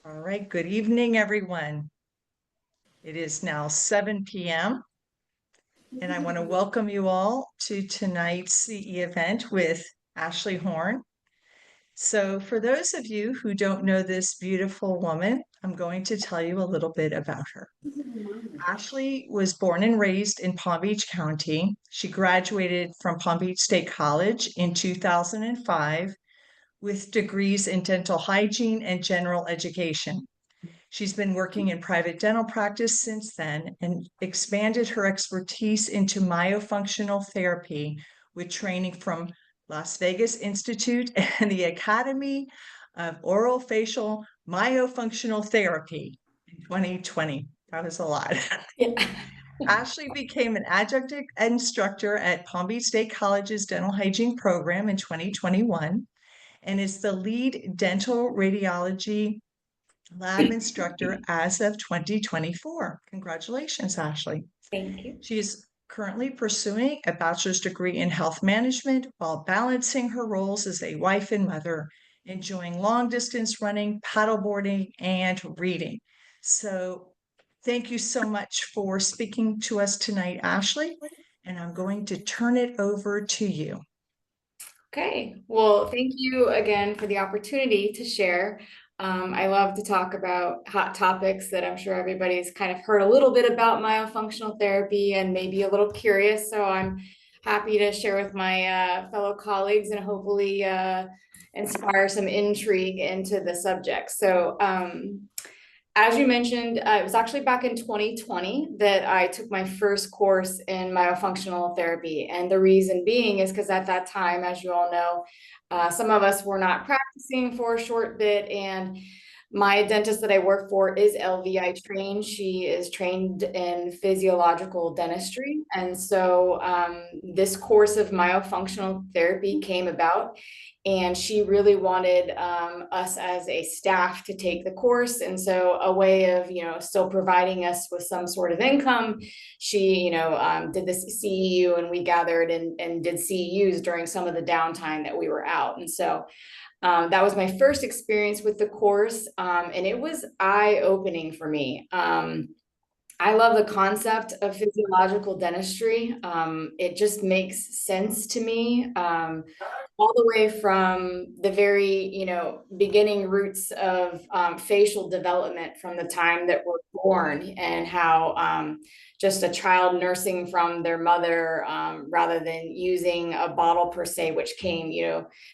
All right, good evening, everyone. It is now 7 p.m., and I want to welcome you all to tonight's CE event with Ashley Horn. So, for those of you who don't know this beautiful woman, I'm going to tell you a little bit about her. Ashley was born and raised in Palm Beach County. She graduated from Palm Beach State College in 2005 with degrees in dental hygiene and general education. She's been working in private dental practice since then and expanded her expertise into myofunctional therapy with training from Las Vegas Institute and the Academy of Orofacial Myofunctional Therapy in 2020. That was a lot. Yeah. Ashley became an adjunct instructor at Palm Beach State College's dental hygiene program in 2021 and is the lead dental radiology lab instructor as of 2024. Congratulations, Ashley. Thank you. She is currently pursuing a bachelor's degree in health management while balancing her roles as a wife and mother, enjoying long distance running, paddleboarding, and reading. So, thank you so much for speaking to us tonight, Ashley. And I'm going to turn it over to you. Okay. Well, thank you again for the opportunity to share. I love to talk about hot topics that I'm sure everybody's kind of heard a little bit about myofunctional therapy and maybe a little curious. So I'm happy to share with my fellow colleagues and hopefully inspire some intrigue into the subject. So as you mentioned, it was actually back in 2020 that I took my first course in myofunctional therapy. And the reason being is because at that time, as you all know, some of us were not practicing for a short bit. And my dentist that I work for is LVI trained. She is trained in physiological dentistry. And so this course of myofunctional therapy came about. And she really wanted us as a staff to take the course. And so a way of, still providing us with some sort of income, she, did this CEU and we gathered and did CEUs during some of the downtime that we were out. And so that was my first experience with the course. And it was eye-opening for me. I love the concept of physiological dentistry. It just makes sense to me. All the way from the very, beginning roots of facial development from the time that we're born and how just a child nursing from their mother rather than using a bottle per se, which came,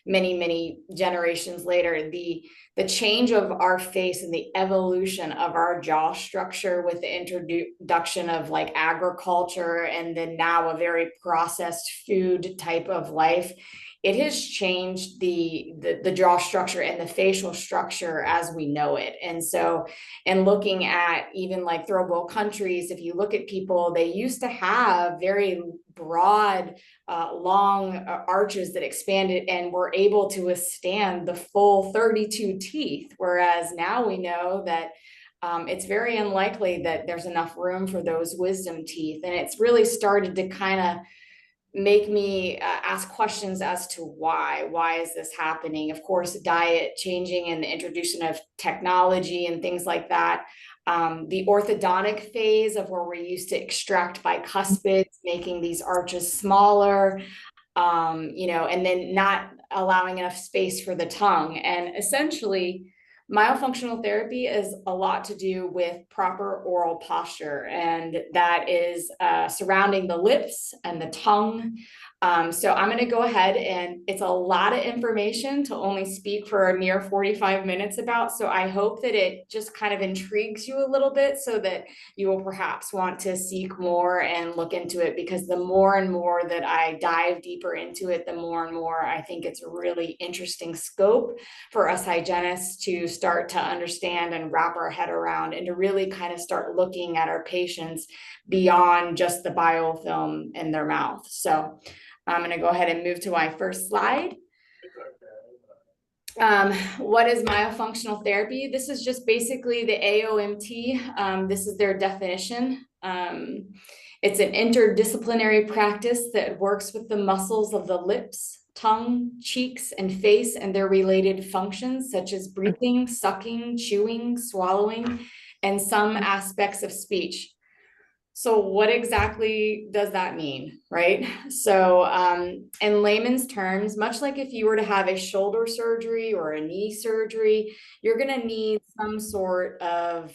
many, many generations later, the change of our face and the evolution of our jaw structure with the introduction of like agriculture and then now a very processed food type of life, it has changed the jaw structure and the facial structure as we know it. And so, and looking at even like third world countries, if you look at people, they used to have very broad, long arches that expanded and were able to withstand the full 32 teeth. Whereas now we know that it's very unlikely that there's enough room for those wisdom teeth. And it's really started to kind of make me ask questions as to why is this happening. Of course, diet changing and the introduction of technology and things like that. The orthodontic phase of where we used to extract bicuspids, making these arches smaller, and then not allowing enough space for the tongue. And essentially, myofunctional therapy is a lot to do with proper oral posture, and that is surrounding the lips and the tongue. So I'm going to go ahead, and it's a lot of information to only speak for a mere 45 minutes about. So I hope that it just kind of intrigues you a little bit so that you will perhaps want to seek more and look into it, because the more and more that I dive deeper into it, the more and more I think it's a really interesting scope for us hygienists to start to understand and wrap our head around, and to really kind of start looking at our patients beyond just the biofilm in their mouth. So I'm going to go ahead and move to my first slide. What is myofunctional therapy? This is just basically the AOMT. This is their definition. It's an interdisciplinary practice that works with the muscles of the lips, tongue, cheeks, and face and their related functions, such as breathing, sucking, chewing, swallowing, and some aspects of speech. So what exactly does that mean, right? So in layman's terms, much like if you were to have a shoulder surgery or a knee surgery, you're going to need some sort of,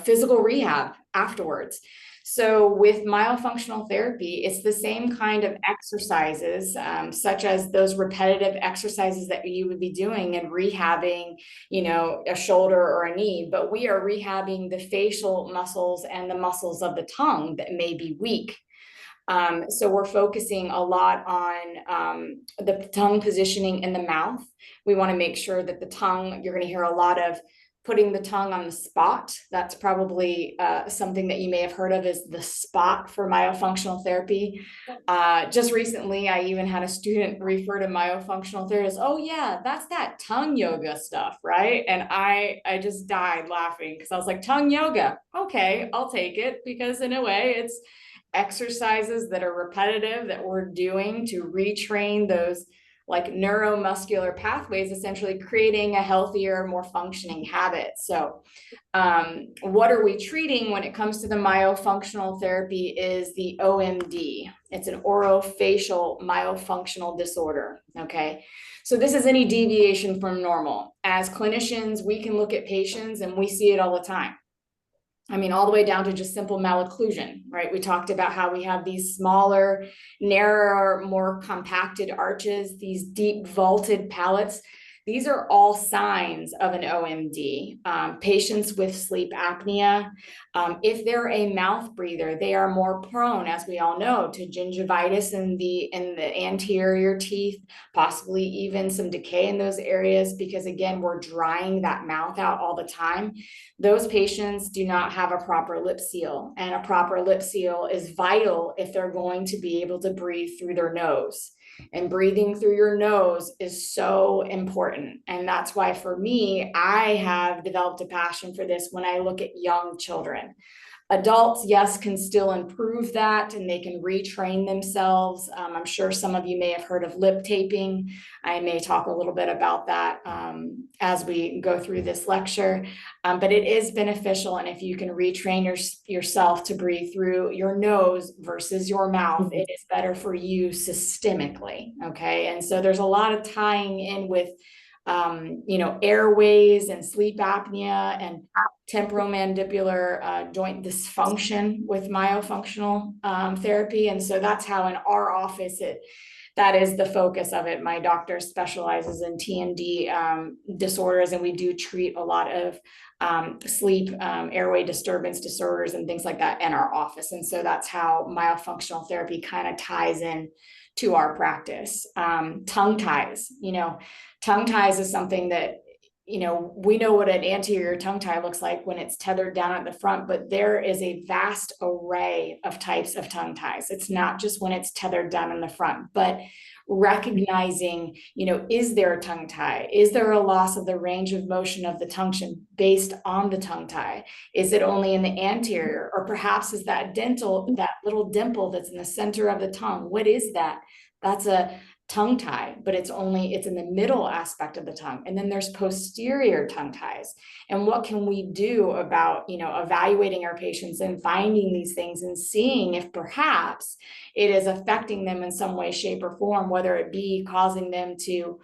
physical rehab afterwards. So with myofunctional therapy, it's the same kind of exercises, such as those repetitive exercises that you would be doing and rehabbing, a shoulder or a knee, but we are rehabbing the facial muscles and the muscles of the tongue that may be weak. So we're focusing a lot on the tongue positioning in the mouth. We want to make sure that the tongue, you're going to hear a lot of putting the tongue on the spot. That's probably something that you may have heard of as the spot for myofunctional therapy. Just recently, I even had a student refer to myofunctional therapy as, oh yeah, that's that tongue yoga stuff, right? And I just died laughing because I was like, tongue yoga, okay, I'll take it, because in a way it's exercises that are repetitive that we're doing to retrain those like neuromuscular pathways, essentially creating a healthier, more functioning habit. So what are we treating when it comes to the myofunctional therapy is the OMD. It's an orofacial myofunctional disorder, okay? So this is any deviation from normal. As clinicians, we can look at patients and we see it all the time. I mean, all the way down to just simple malocclusion, right? We talked about how we have these smaller, narrower, more compacted arches, these deep vaulted palates. These are all signs of an OMD. Patients with sleep apnea, if they're a mouth breather, they are more prone, as we all know, to gingivitis in the anterior teeth, possibly even some decay in those areas, because again, we're drying that mouth out all the time. Those patients do not have a proper lip seal, and a proper lip seal is vital if they're going to be able to breathe through their nose. And breathing through your nose is so important. And that's why for me, I have developed a passion for this when I look at young children. Adults, yes, can still improve that and they can retrain themselves. I'm sure some of you may have heard of lip taping. I may talk a little bit about that as we go through this lecture, but it is beneficial. And if you can retrain yourself to breathe through your nose versus your mouth, it is better for you systemically, okay? And so there's a lot of tying in with airways and sleep apnea and temporomandibular joint dysfunction with myofunctional therapy. And so that's how in our office, that is the focus of it. My doctor specializes in T&D disorders, and we do treat a lot of sleep, airway disturbance disorders and things like that in our office. And so that's how myofunctional therapy kind of ties in to our practice. Tongue ties, tongue ties is something that, we know what an anterior tongue tie looks like when it's tethered down at the front, but there is a vast array of types of tongue ties. It's not just when it's tethered down in the front, but recognizing, is there a tongue tie? Is there a loss of the range of motion of the tongue based on the tongue tie? Is it only in the anterior, or perhaps is that little dimple that's in the center of the tongue? What is that? That's a tongue tie, but it's in the middle aspect of the tongue. And then there's posterior tongue ties. And what can we do about, evaluating our patients and finding these things and seeing if perhaps it is affecting them in some way, shape, or form, whether it be causing them to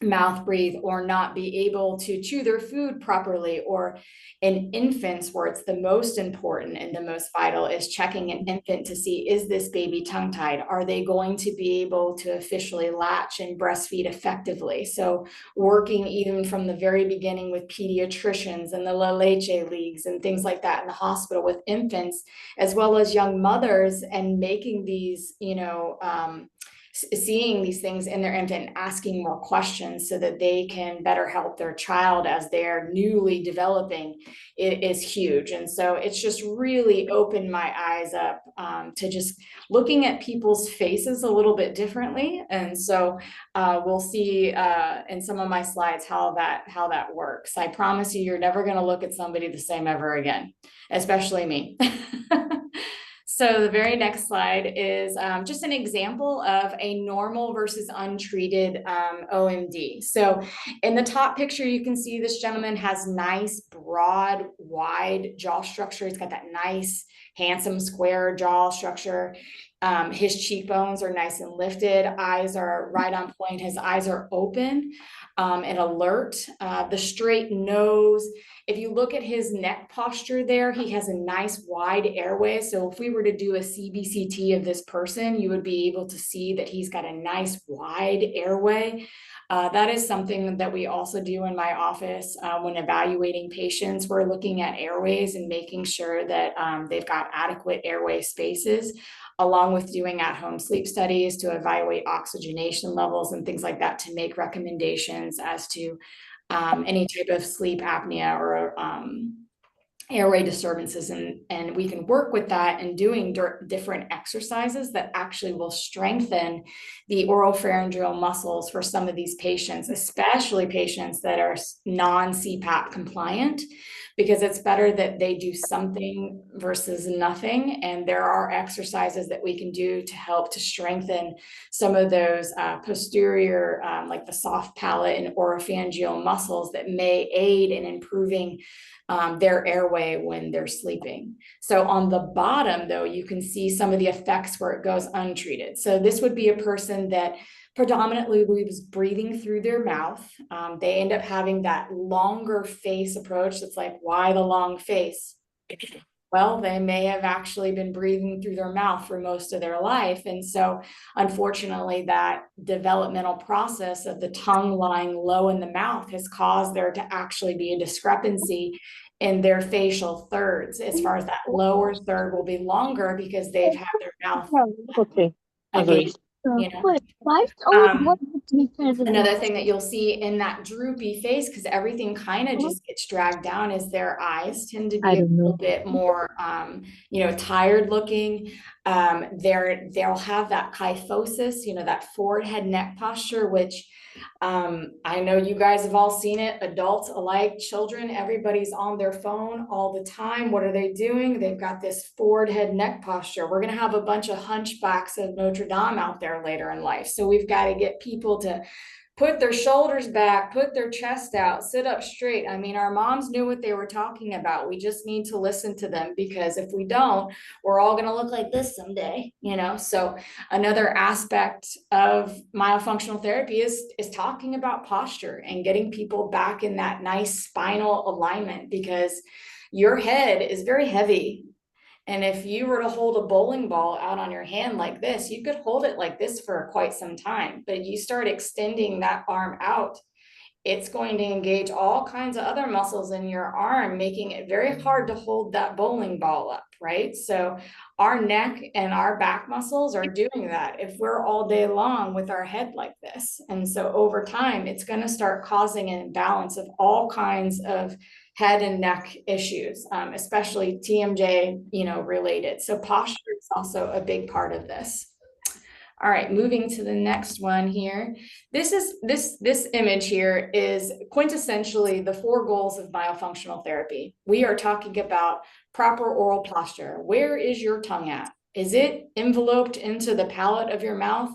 mouth breathe or not be able to chew their food properly, or in infants where it's the most important and the most vital is checking an infant to see, is this baby tongue tied? Are they going to be able to officially latch and breastfeed effectively? So working even from the very beginning with pediatricians and the La Leche leagues and things like that in the hospital with infants, as well as young mothers, and making these, seeing these things in their infant and asking more questions so that they can better help their child as they're newly developing, it is huge. And so it's just really opened my eyes up to just looking at people's faces a little bit differently. And so we'll see in some of my slides how that works. I promise you're never going to look at somebody the same ever again, especially me. So the very next slide is just an example of a normal versus untreated OMD. So in the top picture, you can see this gentleman has nice, broad, wide jaw structure. He's got that nice, handsome, square jaw structure. His cheekbones are nice and lifted. Eyes are right on point. His eyes are open and alert. The straight nose. If you look at his neck posture there, he has a nice wide airway. So if we were to do a CBCT of this person, you would be able to see that he's got a nice wide airway. That is something that we also do in my office when evaluating patients. We're looking at airways and making sure that they've got adequate airway spaces, along with doing at-home sleep studies to evaluate oxygenation levels and things like that to make recommendations as to any type of sleep apnea or airway disturbances, and we can work with that and doing different exercises that actually will strengthen the oropharyngeal muscles for some of these patients, especially patients that are non-CPAP compliant, because it's better that they do something versus nothing. And there are exercises that we can do to help to strengthen some of those posterior, like the soft palate and oropharyngeal muscles that may aid in improving their airway when they're sleeping. So on the bottom, though, you can see some of the effects where it goes untreated. So this would be a person that predominantly was breathing through their mouth. They end up having that longer face approach. That's like, why the long face? Well, they may have actually been breathing through their mouth for most of their life. And so unfortunately, that developmental process of the tongue lying low in the mouth has caused there to actually be a discrepancy in their facial thirds. As far as that lower third will be longer because they've had their mouth Okay, agree. agape, you know. Another thing that you'll see in that droopy face, because everything kind of just gets dragged down, is their eyes tend to be a little bit more, tired looking. They'll have that kyphosis, that forward head neck posture, which I know you guys have all seen it, adults alike, children, everybody's on their phone all the time. What are they doing? They've got this forward head neck posture. We're going to have a bunch of hunchbacks of Notre Dame out there later in life. So we've got to get people to put their shoulders back, put their chest out, sit up straight. I mean, our moms knew what they were talking about. We just need to listen to them, because if we don't, we're all going to look like this someday, So another aspect of myofunctional therapy is talking about posture and getting people back in that nice spinal alignment, because your head is very heavy. And if you were to hold a bowling ball out on your hand like this, you could hold it like this for quite some time. But you start extending that arm out, it's going to engage all kinds of other muscles in your arm, making it very hard to hold that bowling ball up, right? So our neck and our back muscles are doing that if we're all day long with our head like this. And so over time, it's going to start causing an imbalance of all kinds of head and neck issues, especially TMJ, related. So posture is also a big part of this. All right, moving to the next one here. This image here is quintessentially the 4 goals of myofunctional therapy. We are talking about proper oral posture. Where is your tongue at? Is it enveloped into the palate of your mouth?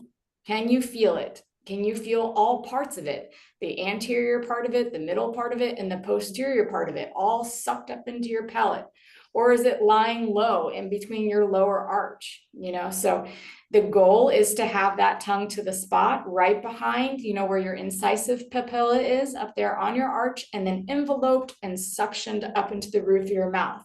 Can you feel it? Can you feel all parts of it? The anterior part of it, the middle part of it, and the posterior part of it, all sucked up into your palate? Or is it lying low in between your lower arch? So the goal is to have that tongue to the spot right behind, where your incisive papilla is, up there on your arch, and then enveloped and suctioned up into the roof of your mouth.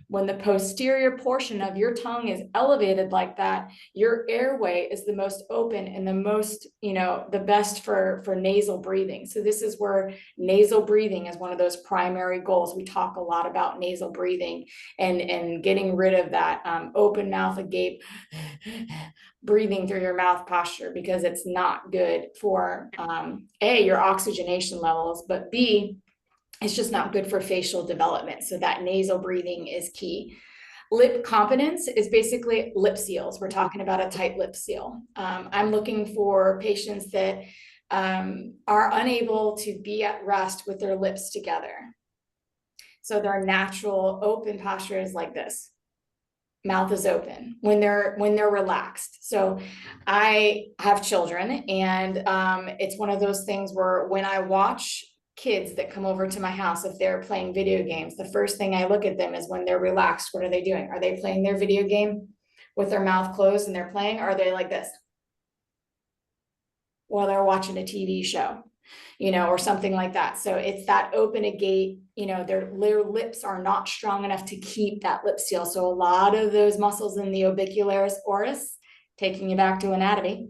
When the posterior portion of your tongue is elevated like that, your airway is the most open and the most, the best for nasal breathing. So this is where nasal breathing is one of those primary goals. We talk a lot about nasal breathing and getting rid of that open mouth agape breathing through your mouth posture, because it's not good for A, your oxygenation levels, but B, it's just not good for facial development. So that nasal breathing is key. Lip competence is basically lip seals. We're talking about a tight lip seal. I'm looking for patients that are unable to be at rest with their lips together. So their natural open posture is like this. mouth is open, when they're relaxed. So I have children, and it's one of those things where when I watch kids that come over to my house, if they're playing video games, the first thing I look at them is when they're relaxed, what are they doing? Are they playing their video game with their mouth closed and they're playing? Or are they like this while they're watching a TV show, or something like that? So it's that open a gate, their lips are not strong enough to keep that lip seal. So a lot of those muscles in the orbicularis oris, taking you back to anatomy,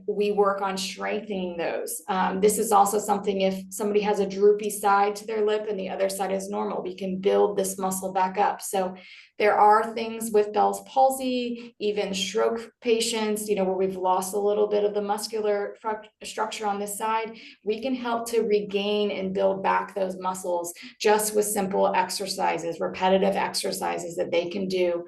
we work on strengthening those. This is also something, if somebody has a droopy side to their lip and the other side is normal, we can build this muscle back up. So there are things with Bell's palsy, even stroke patients, where we've lost a little bit of the muscular structure on this side. We can help to regain and build back those muscles just with simple exercises, repetitive exercises that they can do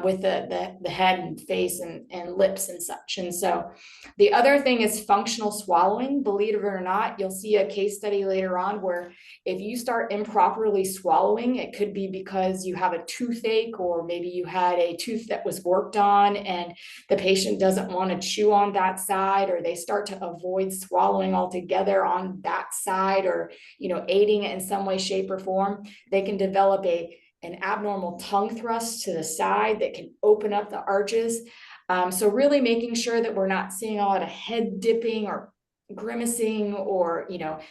with the head and face and lips and such. And so the other thing is functional swallowing. Believe it or not, you'll see a case study later on where if you start improperly swallowing, it could be because you have a toothache, or maybe you had a tooth that was worked on and the patient doesn't want to chew on that side, or they start to avoid swallowing altogether on that side, or aiding it in some way, shape, or form. They can develop an abnormal tongue thrust to the side that can open up the arches. So really making sure that we're not seeing a lot of head dipping or grimacing or,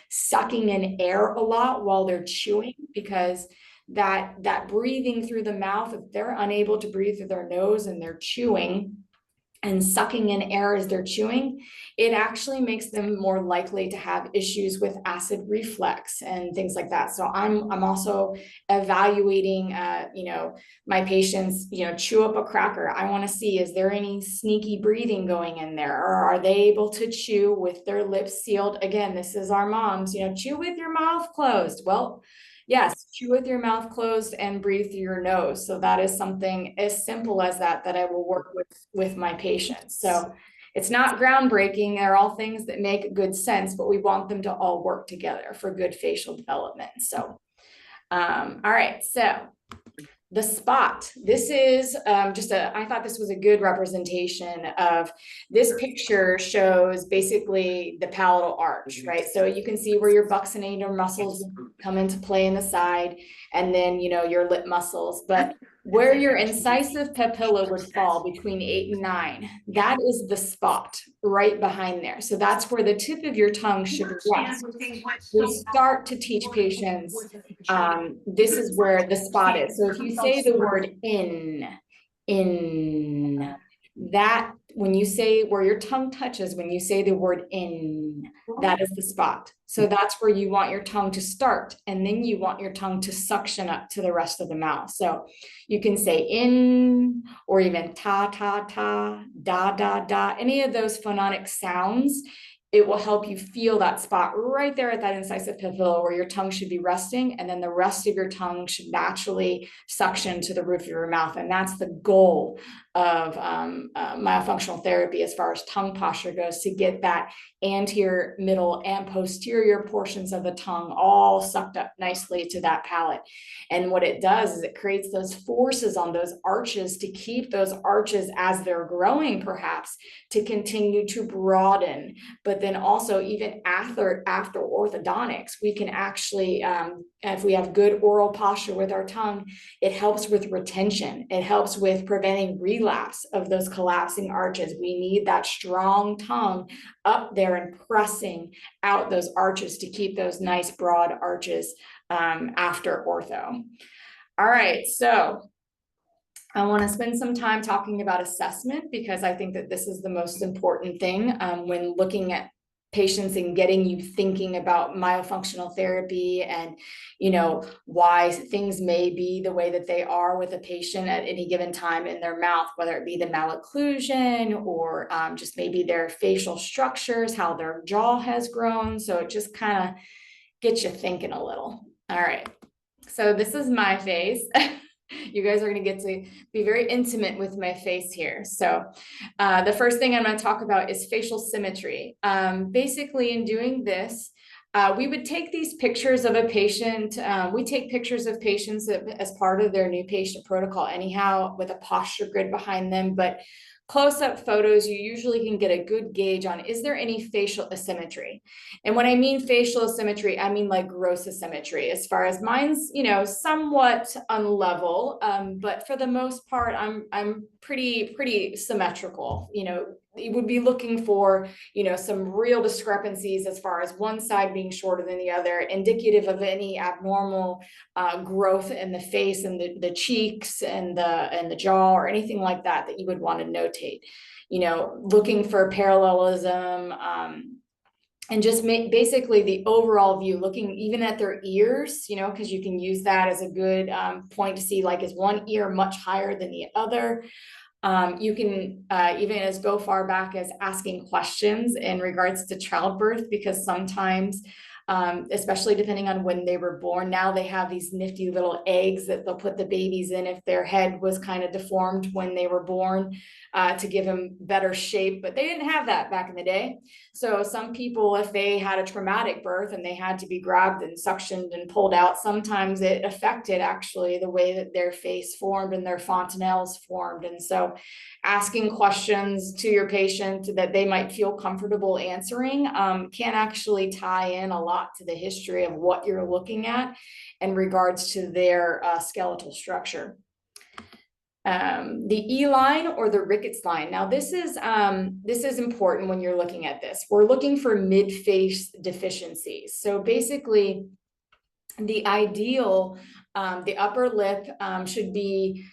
sucking in air a lot while they're chewing, because that breathing through the mouth, if they're unable to breathe through their nose and they're chewing and sucking in air as they're chewing, it actually makes them more likely to have issues with acid reflux and things like that. So I'm also evaluating, my patients, chew up a cracker. I want to see, is there any sneaky breathing going in there, or are they able to chew with their lips sealed? Again, this is our moms, chew with your mouth closed. Well, yes, chew with your mouth closed and breathe through your nose. So that is something as simple as that I will work with my patients. So it's not groundbreaking. They're all things that make good sense, but we want them to all work together for good facial development. So, all right. So the spot. This is I thought this was a good representation of, this picture shows basically the palatal arch, right? So you can see where your buccinator muscles come into play in the side, and then, your lip muscles. But where your incisive papilla would fall between 8 and 9, that is the spot right behind there. So that's where the tip of your tongue should rest. We start to teach patients, this is where the spot is. So if you say the word in, that, when you say where your tongue touches, when you say the word in, that is the spot. So that's where you want your tongue to start. And then you want your tongue to suction up to the rest of the mouth. So you can say in, or even ta, ta, ta, da, da, da, any of those phonemic sounds. It will help you feel that spot right there at that incisive papilla where your tongue should be resting, and then the rest of your tongue should naturally suction to the roof of your mouth. And that's the goal of myofunctional therapy as far as tongue posture goes, to get that anterior, middle, and posterior portions of the tongue all sucked up nicely to that palate. And what it does is it creates those forces on those arches to keep those arches, as they're growing perhaps, to continue to broaden. But then also, even after orthodontics, we can actually, if we have good oral posture with our tongue, it helps with retention. It helps with preventing relapse of those collapsing arches. We need that strong tongue up there and pressing out those arches to keep those nice broad arches after ortho. All right, so I want to spend some time talking about assessment, because I think that this is the most important thing when looking at patients and getting you thinking about myofunctional therapy, and why things may be the way that they are with a patient at any given time in their mouth, whether it be the malocclusion or just maybe their facial structures, how their jaw has grown. So it just kind of gets you thinking a little. All right, so this is my face. You guys are going to get to be very intimate with my face here. So the first thing I'm going to talk about is facial symmetry. Basically, in doing this, We would take these pictures of a patient. We take pictures of patients as part of their new patient protocol anyhow, with a posture grid behind them. But close-up photos, you usually can get a good gauge on, is there any facial asymmetry? And when I mean facial asymmetry, I mean like gross asymmetry, as far as mine's, somewhat unlevel. But for the most part, I'm pretty symmetrical. You would be looking for, some real discrepancies as far as one side being shorter than the other, indicative of any abnormal growth in the face and the cheeks and the jaw, or anything like that you would want to notate. Looking for parallelism, and just basically the overall view, looking even at their ears, because you can use that as a good point to see, like, is one ear much higher than the other? You can even as go far back as asking questions in regards to childbirth, because sometimes, especially depending on when they were born, now they have these nifty little eggs that they'll put the babies in if their head was kind of deformed when they were born, to give them better shape. But they didn't have that back in the day. So some people, if they had a traumatic birth and they had to be grabbed and suctioned and pulled out, sometimes it affected actually the way that their face formed and their fontanelles formed. And so asking questions to your patient that they might feel comfortable answering can actually tie in a lot to the history of what you're looking at in regards to their skeletal structure. The E line or the Ricketts line. Now this is important when you're looking at this. We're looking for mid-face deficiencies. So basically, the ideal, the upper lip should be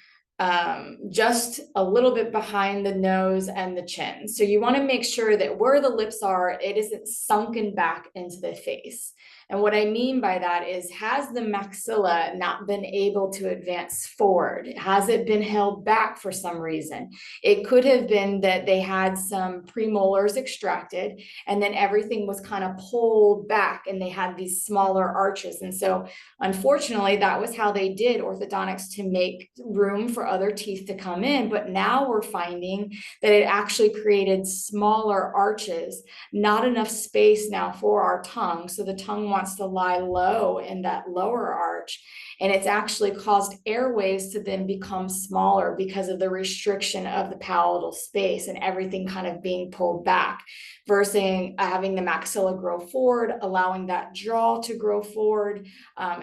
just a little bit behind the nose and the chin. So you want to make sure that where the lips are, it isn't sunken back into the face. And what I mean by that is, has the maxilla not been able to advance forward? Has it been held back for some reason? It could have been that they had some premolars extracted and then everything was kind of pulled back and they had these smaller arches. And so unfortunately, that was how they did orthodontics to make room for other teeth to come in. But now we're finding that it actually created smaller arches, not enough space now for our tongue. So the tongue wants to lie low in that lower arch. And it's actually caused airways to then become smaller because of the restriction of the palatal space and everything kind of being pulled back, versus having the maxilla grow forward, allowing that jaw to grow forward,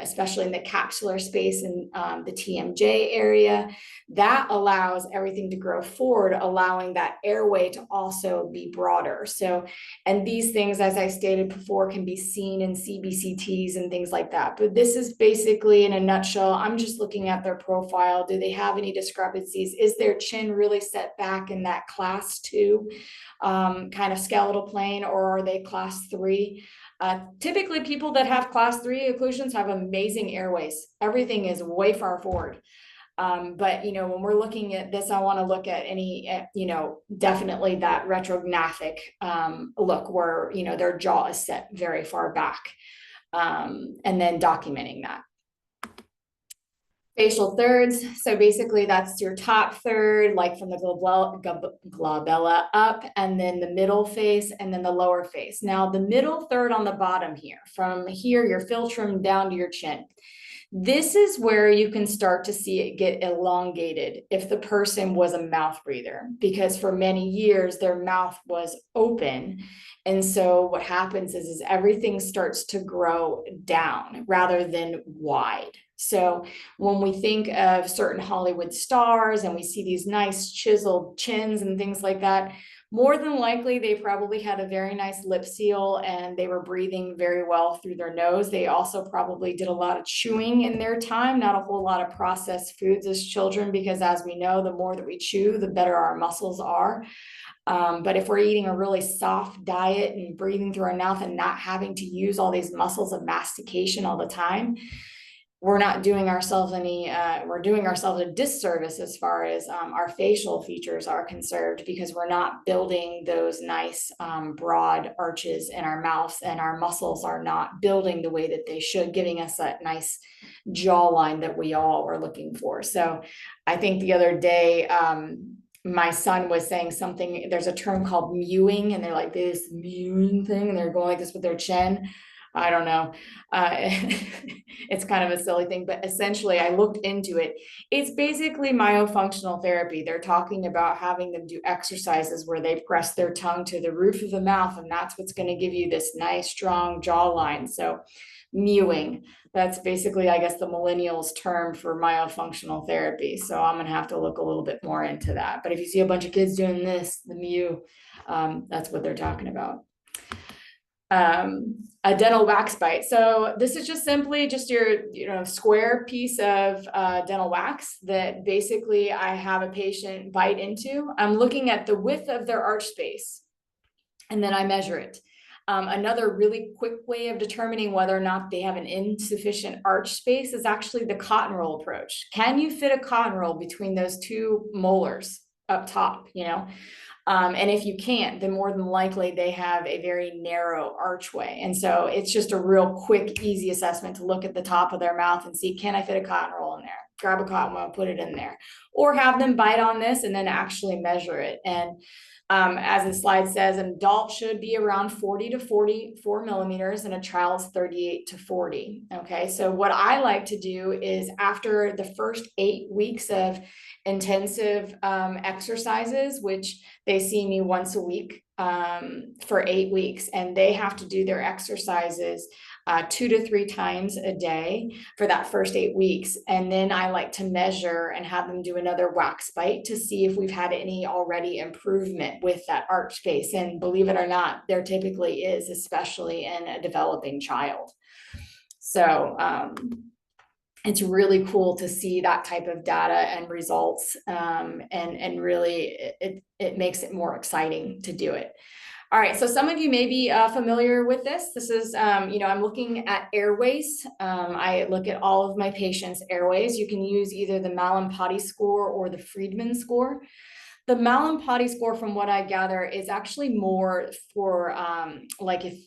especially in the capsular space and the TMJ area. That allows everything to grow forward, allowing that airway to also be broader. So, and these things, as I stated before, can be seen in CBCTs and things like that. But this is basically, in a nutshell, I'm just looking at their profile. Do they have any discrepancies? Is their chin really set back in that class 2 kind of skeletal plane, or are they class 3? Typically, people that have class 3 occlusions have amazing airways. Everything is way far forward. But, when we're looking at this, I want to look at any, definitely that retrognathic look where, their jaw is set very far back, and then documenting that. Facial thirds. So basically that's your top third, like from the glabella up, and then the middle face, and then the lower face. Now the middle third on the bottom here, from here, your philtrum down to your chin. This is where you can start to see it get elongated if the person was a mouth breather, because for many years their mouth was open. And so what happens is everything starts to grow down rather than wide. So when we think of certain Hollywood stars and we see these nice chiseled chins and things like that, more than likely they probably had a very nice lip seal and they were breathing very well through their nose. They also probably did a lot of chewing in their time, not a whole lot of processed foods as children, because as we know, the more that we chew, the better our muscles are. But if we're eating a really soft diet and breathing through our mouth and not having to use all these muscles of mastication all the time, we're not doing ourselves any, we're doing ourselves a disservice as far as our facial features are concerned, because we're not building those nice broad arches in our mouths, and our muscles are not building the way that they should, giving us that nice jawline that we all are looking for. So I think the other day, my son was saying something, there's a term called mewing, and they're like this mewing thing, and they're going like this with their chin. I don't know. It's kind of a silly thing, but essentially I looked into it. It's basically myofunctional therapy. They're talking about having them do exercises where they press their tongue to the roof of the mouth, and that's what's going to give you this nice, strong jawline. So mewing, that's basically, I guess, the millennials term for myofunctional therapy. So I'm going to have to look a little bit more into that. But if you see a bunch of kids doing this, the mew, that's what they're talking about. A dental wax bite. So this is just simply just your, square piece of dental wax that basically I have a patient bite into. I'm looking at the width of their arch space, and then I measure it. Another really quick way of determining whether or not they have an insufficient arch space is actually the cotton roll approach. Can you fit a cotton roll between those two molars up top, and if you can't, then more than likely they have a very narrow archway. And so it's just a real quick, easy assessment to look at the top of their mouth and see, can I fit a cotton roll in there? Grab a cotton roll, put it in there, or have them bite on this and then actually measure it. And as the slide says, an adult should be around 40 to 44 millimeters and a child's 38 to 40. Okay, so what I like to do is after the first 8 weeks of intensive exercises, which they see me once a week for 8 weeks, and they have to do their exercises 2 to 3 times a day for that first 8 weeks. And then I like to measure and have them do another wax bite to see if we've had any already improvement with that arch space. And believe it or not, there typically is, especially in a developing child. So it's really cool to see that type of data and results, and really it makes it more exciting to do it. All right, so some of you may be familiar with this. This is, I'm looking at airways. I look at all of my patients' airways. You can use either the Mallampati score or the Friedman score. The Mallampati score, from what I gather, is actually more for like if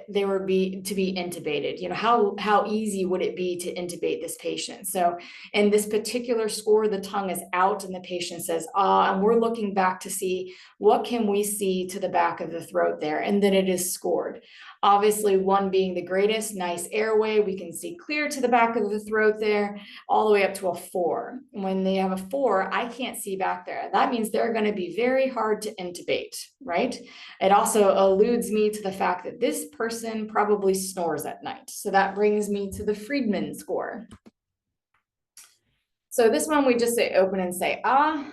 they were to be intubated, how easy would it be to intubate this patient? So in this particular score, the tongue is out and the patient says, and we're looking back to see what can we see to the back of the throat there, and then it is scored. Obviously, 1 being the greatest, nice airway, we can see clear to the back of the throat there, all the way up to a 4. When they have a 4, I can't see back there. That means they're going to be very hard to intubate, right? It also alludes me to the fact that this person probably snores at night. So that brings me to the Friedman score. So this one, we just say open and say,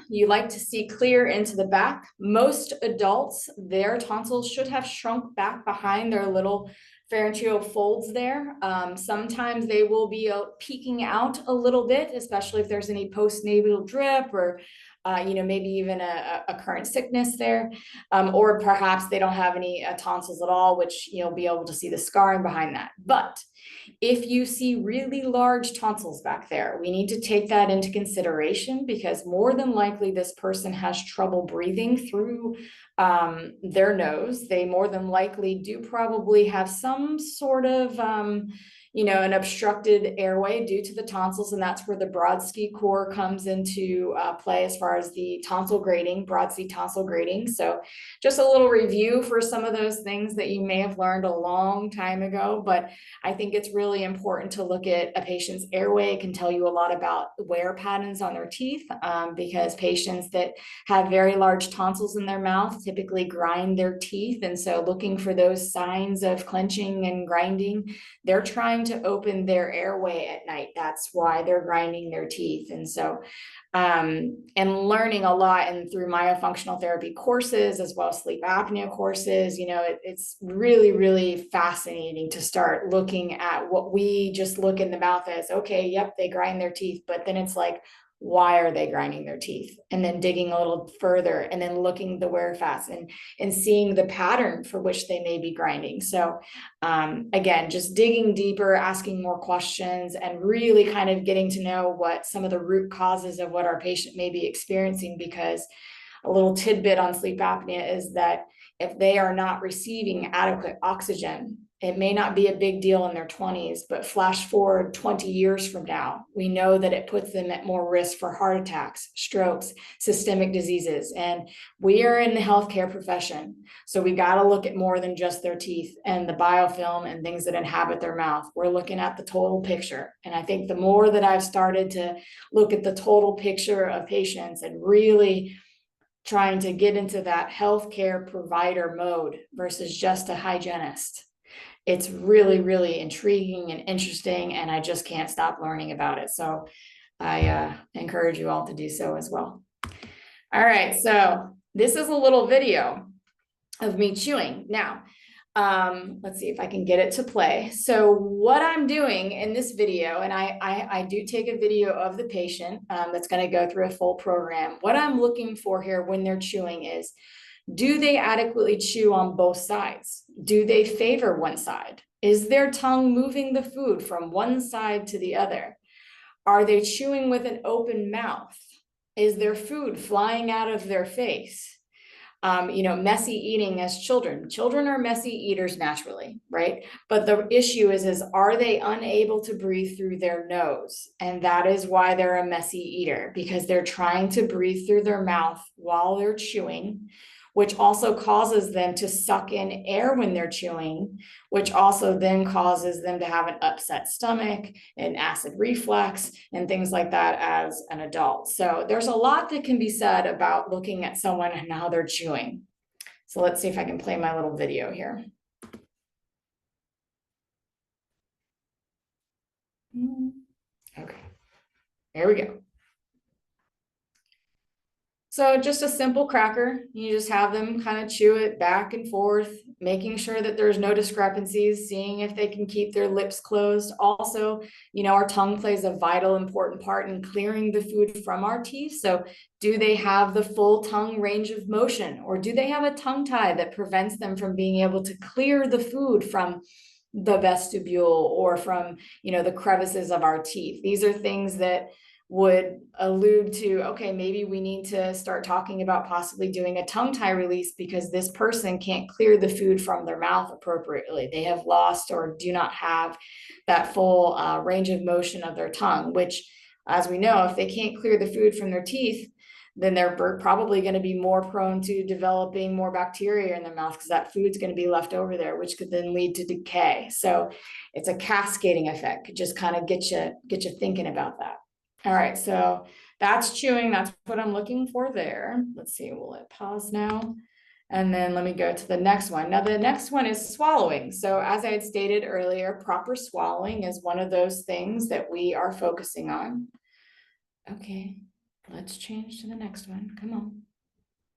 you like to see clear into the back. Most adults, their tonsils should have shrunk back behind their little pharyngeal folds there. Sometimes they will be peeking out a little bit, especially if there's any postnasal drip or maybe even a current sickness there, or perhaps they don't have any tonsils at all, which you'll be able to see the scarring behind that. But if you see really large tonsils back there, we need to take that into consideration, because more than likely this person has trouble breathing through their nose. They more than likely do probably have some sort of an obstructed airway due to the tonsils, and that's where the Brodsky score comes into play as far as the tonsil grading, Brodsky tonsil grading. So just a little review for some of those things that you may have learned a long time ago, but I think it's really important to look at a patient's airway. It can tell you a lot about wear patterns on their teeth, because patients that have very large tonsils in their mouth typically grind their teeth, and so looking for those signs of clenching and grinding, they're trying to open their airway at night. That's why they're grinding their teeth. And so, and learning a lot and through myofunctional therapy courses, as well as sleep apnea courses, it's really, really fascinating to start looking at what we just look in the mouth as, okay, yep, they grind their teeth. But then it's like, why are they grinding their teeth? And then digging a little further and then looking the wear fast and seeing the pattern for which they may be grinding. So again, just digging deeper, asking more questions, and really kind of getting to know what some of the root causes of what our patient may be experiencing. Because a little tidbit on sleep apnea is that if they are not receiving adequate oxygen, It may not be a big deal in their 20s, but flash forward 20 years from now, we know that it puts them at more risk for heart attacks, strokes, systemic diseases. And we are in the healthcare profession. So we got to look at more than just their teeth and the biofilm and things that inhabit their mouth. We're looking at the total picture. And I think the more that I've started to look at the total picture of patients and really trying to get into that healthcare provider mode versus just a hygienist, it's really, really intriguing and interesting, and I just can't stop learning about it. So I encourage you all to do so as well. All right, so this is a little video of me chewing. Now, let's see if I can get it to play. So what I'm doing in this video, and I do take a video of the patient that's going to go through a full program. What I'm looking for here when they're chewing is, do they adequately chew on both sides? Do they favor one side? Is their tongue moving the food from one side to the other? Are they chewing with an open mouth? Is their food flying out of their face? Messy eating as children. Children are messy eaters naturally, right? But the issue is are they unable to breathe through their nose? And that is why they're a messy eater, because they're trying to breathe through their mouth while they're chewing, which also causes them to suck in air when they're chewing, which also then causes them to have an upset stomach and acid reflux and things like that as an adult. So there's a lot that can be said about looking at someone and how they're chewing. So let's see if I can play my little video here. Okay, here we go. So just a simple cracker, you just have them kind of chew it back and forth, making sure that there's no discrepancies, seeing if they can keep their lips closed. Also, our tongue plays a vital, important part in clearing the food from our teeth. So do they have the full tongue range of motion, or do they have a tongue tie that prevents them from being able to clear the food from the vestibule or from, the crevices of our teeth? These are things that would allude to, okay, maybe we need to start talking about possibly doing a tongue tie release because this person can't clear the food from their mouth appropriately. They have lost or do not have that full range of motion of their tongue, which, as we know, if they can't clear the food from their teeth, then they're probably going to be more prone to developing more bacteria in their mouth because that food's going to be left over there, which could then lead to decay. So it's a cascading effect. It just kind of get you thinking about that. All right, so that's chewing. That's what I'm looking for there. Let's see, will it pause now? And then let me go to the next one. Now, the next one is swallowing. So as I had stated earlier, proper swallowing is one of those things that we are focusing on. Okay, let's change to the next one. Come on.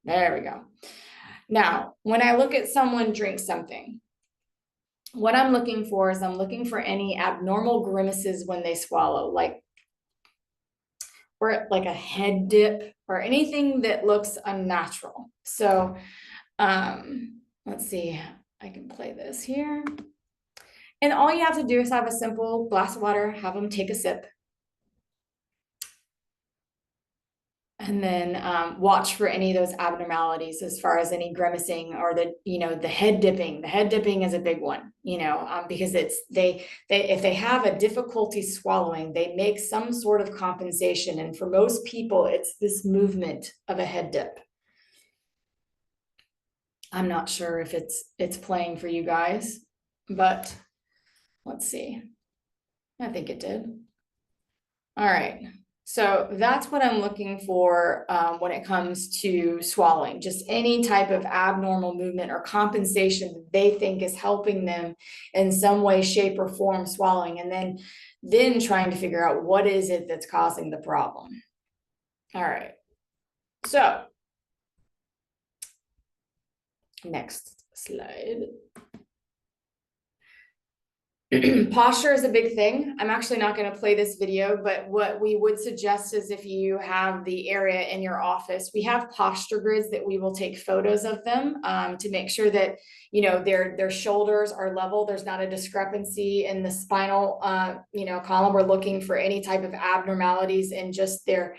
There we go. Now, when I look at someone drink something, what I'm looking for is I'm looking for any abnormal grimaces when they swallow, or like a head dip or anything that looks unnatural. So let's see, I can play this here. And all you have to do is have a simple glass of water, have them take a sip. And then watch for any of those abnormalities as far as any grimacing or the head dipping. The head dipping is a big one, because it's if they have a difficulty swallowing, they make some sort of compensation. And for most people, it's this movement of a head dip. I'm not sure if it's playing for you guys, but let's see. I think it did. All right. So that's what I'm looking for when it comes to swallowing, just any type of abnormal movement or compensation that they think is helping them in some way, shape, or form swallowing, and then trying to figure out what is it that's causing the problem. All right. So next slide. Posture is a big thing. I'm actually not going to play this video, but what we would suggest is if you have the area in your office, we have posture grids that we will take photos of them to make sure that, their shoulders are level. There's not a discrepancy in the spinal, column. We're looking for any type of abnormalities in just their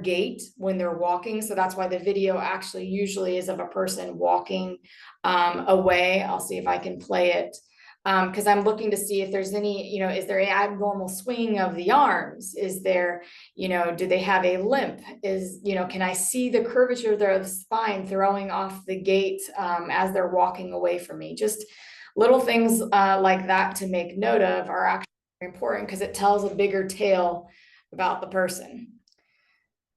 gait when they're walking. So that's why the video actually usually is of a person walking away. I'll see if I can play it. Because I'm looking to see if there's any, is there an abnormal swinging of the arms? Is there, do they have a limp? Can I see the curvature of their spine throwing off the gait as they're walking away from me? Just little things like that to make note of are actually important because it tells a bigger tale about the person.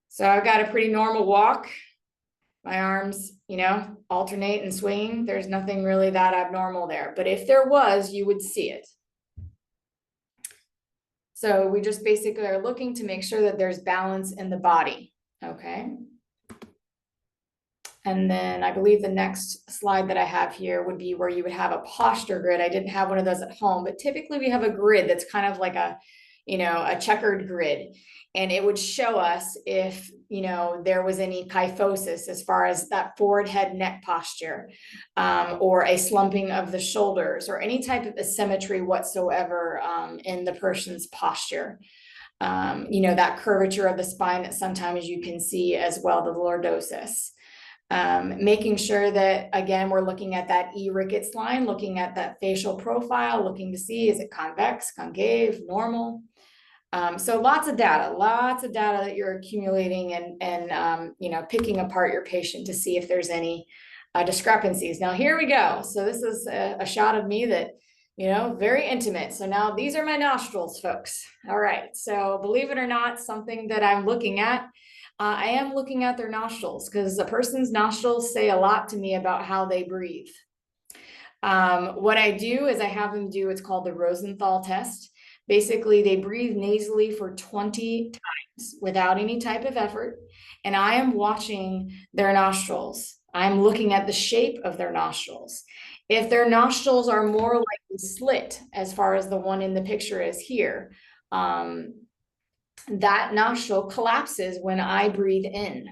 So I've got a pretty normal walk. My arms, alternate and swinging. There's nothing really that abnormal there. But if there was, you would see it. So we just basically are looking to make sure that there's balance in the body. Okay. And then I believe the next slide that I have here would be where you would have a posture grid. I didn't have one of those at home, but typically we have a grid that's kind of like a checkered grid. And it would show us if, there was any kyphosis as far as that forward head neck posture, or a slumping of the shoulders, or any type of asymmetry whatsoever in the person's posture. That curvature of the spine that sometimes you can see as well, the lordosis. Making sure that, again, we're looking at that E. Ricketts line, looking at that facial profile, looking to see, is it convex, concave, normal? So lots of data that you're accumulating and picking apart your patient to see if there's any discrepancies. Now, here we go. So this is a shot of me that, very intimate. So now these are my nostrils, folks. All right. So believe it or not, something that I'm looking at, I am looking at their nostrils because a person's nostrils say a lot to me about how they breathe. What I do is I have them do what's called the Rosenthal test. Basically, they breathe nasally for 20 times without any type of effort. And I am watching their nostrils. I'm looking at the shape of their nostrils. If their nostrils are more like a slit, as far as the one in the picture is here, that nostril collapses when I breathe in.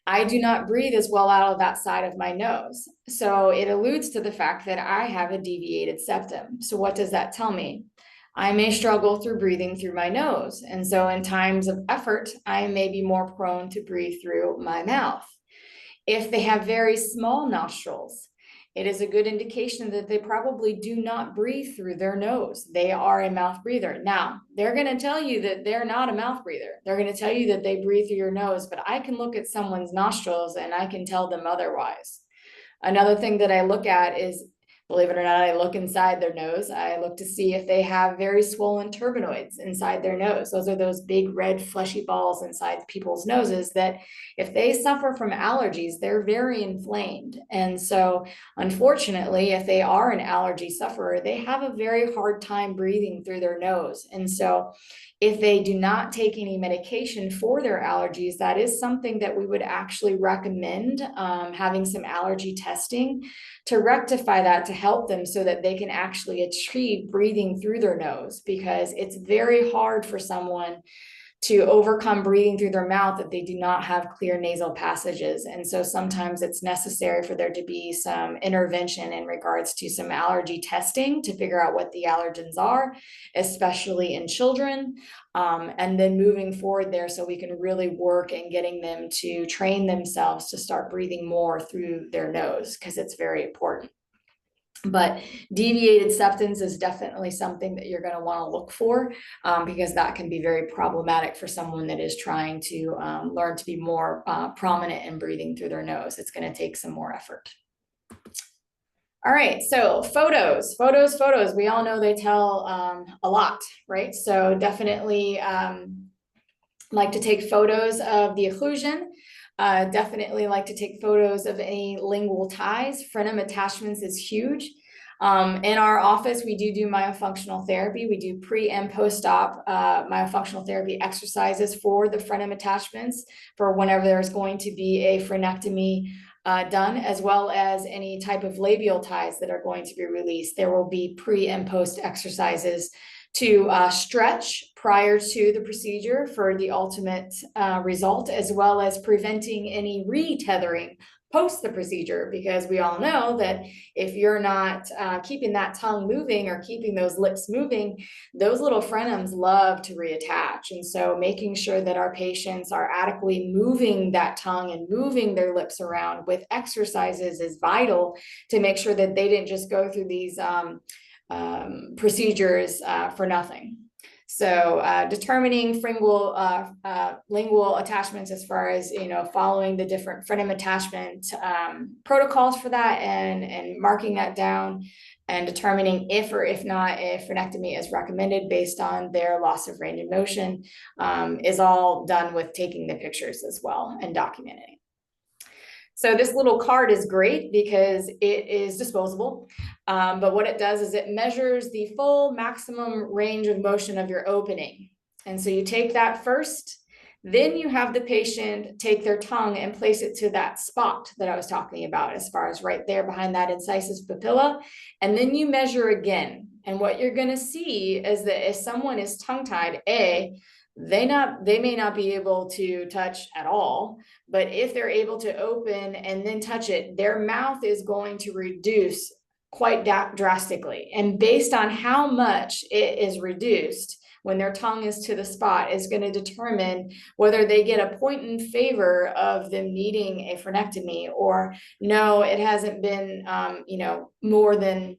I do not breathe as well out of that side of my nose. So it alludes to the fact that I have a deviated septum. So what does that tell me? I may struggle through breathing through my nose. And so in times of effort, I may be more prone to breathe through my mouth. If they have very small nostrils, it is a good indication that they probably do not breathe through their nose. They are a mouth breather. Now, they're going to tell you that they're not a mouth breather. They're going to tell you that they breathe through your nose, but I can look at someone's nostrils and I can tell them otherwise. Another thing that I look at is, believe it or not, I look inside their nose. I look to see if they have very swollen turbinoids inside their nose. Those are those big red fleshy balls inside people's noses that if they suffer from allergies, they're very inflamed. And so unfortunately, if they are an allergy sufferer, they have a very hard time breathing through their nose. And so if they do not take any medication for their allergies, that is something that we would actually recommend having some allergy testing to rectify that, to help them so that they can actually achieve breathing through their nose, because it's very hard for someone to overcome breathing through their mouth if they do not have clear nasal passages. And so sometimes it's necessary for there to be some intervention in regards to some allergy testing to figure out what the allergens are, especially in children. And then moving forward there so we can really work in getting them to train themselves to start breathing more through their nose, because it's very important. But deviated septums is definitely something that you're going to want to look for, because that can be very problematic for someone that is trying to learn to be more prominent in breathing through their nose. It's going to take some more effort. All right, so photos. We all know they tell a lot, right? So definitely like to take photos of the occlusion. Definitely like to take photos of any lingual ties. Frenum attachments is huge. In our office, we do myofunctional therapy. We do pre and post-op myofunctional therapy exercises for the frenum attachments for whenever there's going to be a frenectomy done, as well as any type of labial ties that are going to be released. There will be pre and post exercises to stretch prior to the procedure for the ultimate result, as well as preventing any retethering post the procedure, because we all know that if you're not keeping that tongue moving or keeping those lips moving, those little frenums love to reattach. And so making sure that our patients are adequately moving that tongue and moving their lips around with exercises is vital to make sure that they didn't just go through these procedures for nothing. So determining lingual attachments as far as, following the different frenum attachment protocols for that and marking that down and determining if or if not a frenectomy is recommended based on their loss of range of motion is all done with taking the pictures as well and documenting. So this little card is great because it is disposable, but what it does is it measures the full maximum range of motion of your opening. And so you take that first, then you have the patient take their tongue and place it to that spot that I was talking about, as far as right there behind that incisus papilla, and then you measure again. And what you're going to see is that if someone is tongue-tied, they may not be able to touch at all, but if they're able to open and then touch it, their mouth is going to reduce quite drastically. And based on how much it is reduced when their tongue is to the spot is going to determine whether they get a point in favor of them needing a frenectomy, or no, it hasn't been, more than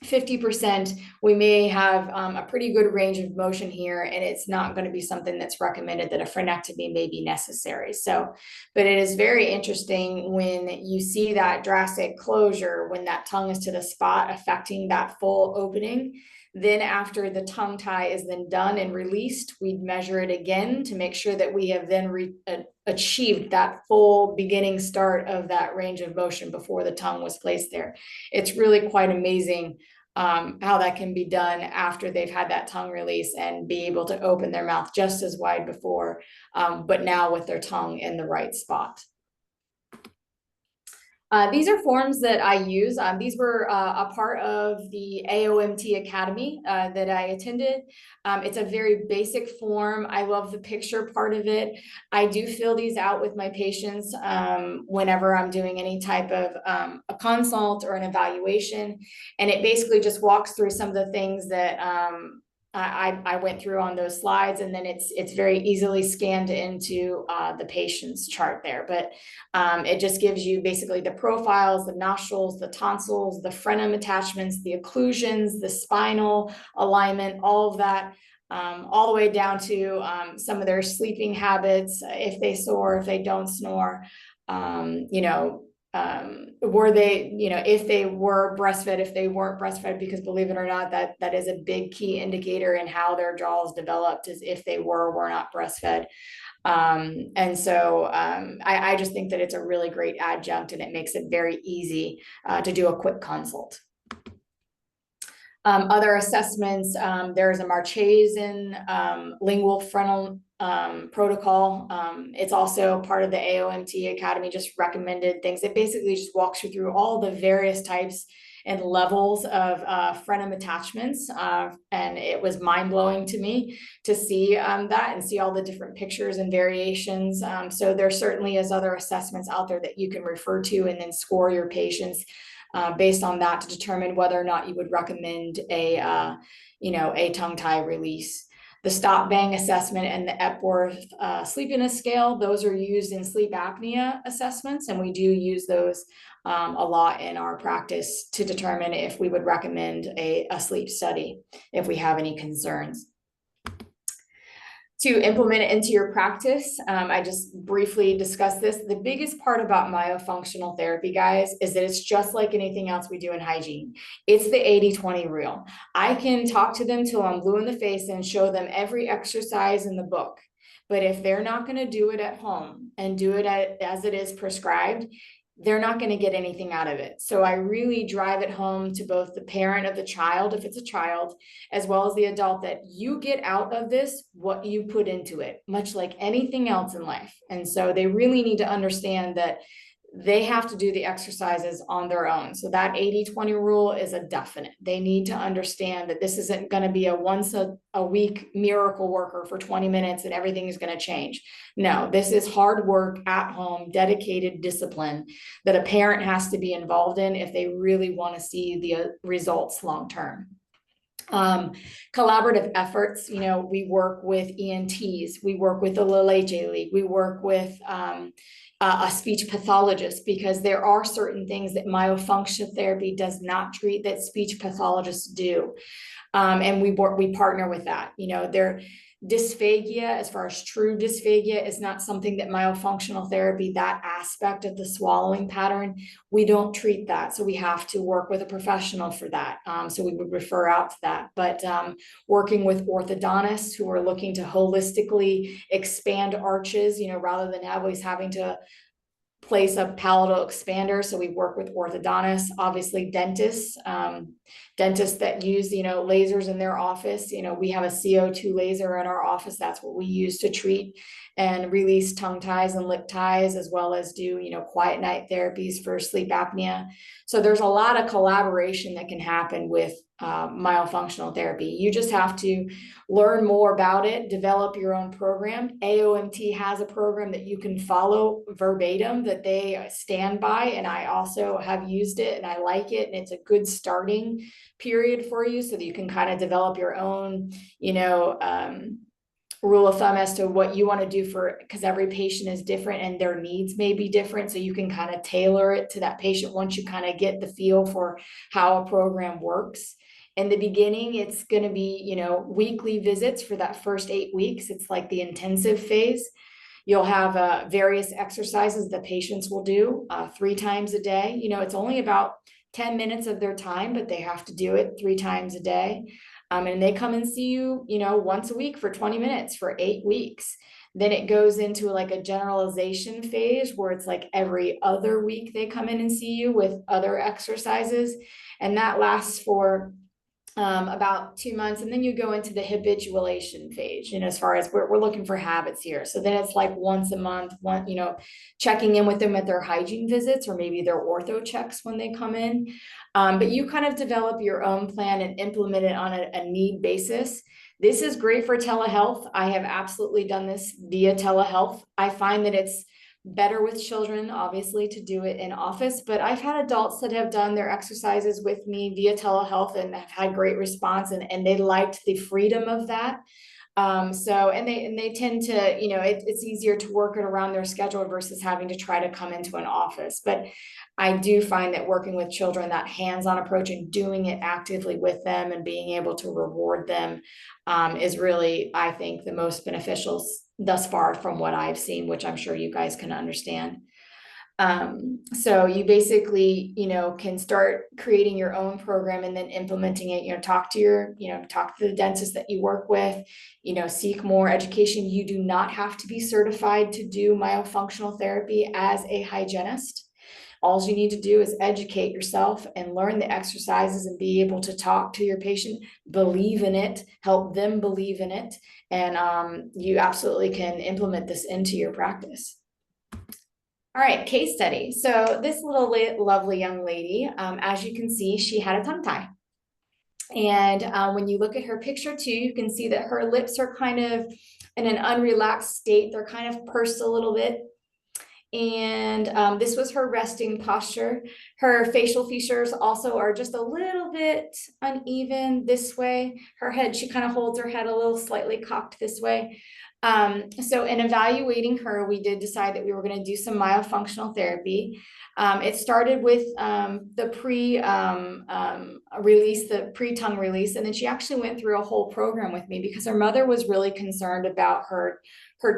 50%, we may have a pretty good range of motion here, and it's not going to be something that's recommended that a frenectomy may be necessary. So, but it is very interesting when you see that drastic closure, when that tongue is to the spot affecting that full opening. Then after the tongue tie is then done and released, we'd measure it again to make sure that we have then achieved that full beginning start of that range of motion before the tongue was placed there. It's really quite amazing how that can be done after they've had that tongue release and be able to open their mouth just as wide before, but now with their tongue in the right spot. These are forms that I use. These were a part of the AOMT Academy that I attended. It's a very basic form. I love the picture part of it. I do fill these out with my patients whenever I'm doing any type of a consult or an evaluation. And it basically just walks through some of the things that I went through on those slides, and then it's very easily scanned into the patient's chart there. But it just gives you basically the profiles, the nostrils, the tonsils, the frenum attachments, the occlusions, the spinal alignment, all of that, all the way down to some of their sleeping habits, if they snore, if they don't snore, were they, if they were breastfed, if they weren't breastfed, because believe it or not, that is a big key indicator in how their jaws developed, is if they were or were not breastfed. And so I just think that it's a really great adjunct, and it makes it very easy to do a quick consult. Other assessments, there's a Marchesen lingual frontal protocol. It's also part of the AOMT Academy, just recommended things. It basically just walks you through all the various types and levels of frenum attachments. And it was mind-blowing to me to see that and see all the different pictures and variations. So there certainly is other assessments out there that you can refer to and then score your patients based on that to determine whether or not you would recommend a tongue tie release. The stop bang assessment and the Epworth sleepiness scale, those are used in sleep apnea assessments, and we do use those a lot in our practice to determine if we would recommend a sleep study if we have any concerns. To implement it into your practice, I just briefly discussed this. The biggest part about myofunctional therapy, guys, is that it's just like anything else we do in hygiene. It's the 80-20 rule. I can talk to them till I'm blue in the face and show them every exercise in the book. But if they're not going to do it at home and do it as it is prescribed, they're not going to get anything out of it. So I really drive it home to both the parent of the child, if it's a child, as well as the adult, that you get out of this what you put into it, much like anything else in life. And so they really need to understand that they have to do the exercises on their own. So that 80-20 rule is a definite. They need to understand that this isn't going to be a once a week miracle worker for 20 minutes and everything is going to change. No, this is hard work at home, dedicated discipline that a parent has to be involved in if they really want to see the results long term. Collaborative efforts, we work with ENTs, we work with the LeLeche League, we work with a speech pathologist, because there are certain things that myofunctional therapy does not treat that speech pathologists do. And we partner with that. Their dysphagia, as far as true dysphagia, is not something that myofunctional therapy, that aspect of the swallowing pattern, we don't treat that. So we have to work with a professional for that. So we would refer out to that. But working with orthodontists who are looking to holistically expand arches, rather than always having to place a palatal expander. So we work with orthodontists, obviously dentists, dentists that use, lasers in their office. We have a CO2 laser in our office. That's what we use to treat and release tongue ties and lip ties, as well as do, quiet night therapies for sleep apnea. So there's a lot of collaboration that can happen with myofunctional therapy. You just have to learn more about it, develop your own program. AOMT has a program that you can follow verbatim that they stand by, and I also have used it and I like it, and it's a good starting period for you so that you can kind of develop your own, rule of thumb as to what you want to do because every patient is different and their needs may be different. So you can kind of tailor it to that patient once you kind of get the feel for how a program works. In the beginning, it's going to be, weekly visits for that first 8 weeks. It's like the intensive phase. You'll have various exercises the patients will do 3 times a day. It's only about 10 minutes of their time, but they have to do it 3 times a day. And they come and see you, once a week for 20 minutes for 8 weeks. Then it goes into like a generalization phase where it's like every other week they come in and see you with other exercises. And that lasts for about 2 months. And then you go into the habituation phase, as far as we're looking for habits here. So then it's like once a month, checking in with them at their hygiene visits or maybe their ortho checks when they come in. But you kind of develop your own plan and implement it on a need basis. This is great for telehealth. I have absolutely done this via telehealth. I find that it's better with children, obviously, to do it in office, but I've had adults that have done their exercises with me via telehealth and have had great response, and they liked the freedom of that. And they tend to, it's easier to work it around their schedule versus having to try to come into an office. But I do find that working with children, that hands-on approach and doing it actively with them and being able to reward them is really, I think, the most beneficial thus far from what I've seen, which I'm sure you guys can understand. So you basically, can start creating your own program and then implementing it, talk to the dentist that you work with, seek more education. You do not have to be certified to do myofunctional therapy as a hygienist. All you need to do is educate yourself and learn the exercises and be able to talk to your patient, believe in it, help them believe in it. And you absolutely can implement this into your practice. All right, case study. So this little lovely young lady, as you can see, she had a tongue tie. And when you look at her picture too, you can see that her lips are kind of in an unrelaxed state. They're kind of pursed a little bit. And this was her resting posture. Her facial features also are just a little bit uneven this way. Her head, she kind of holds her head a little slightly cocked this way. So in evaluating her, we did decide that we were going to do some myofunctional therapy. It started with the pre-tongue release, and then she actually went through a whole program with me because her mother was really concerned about her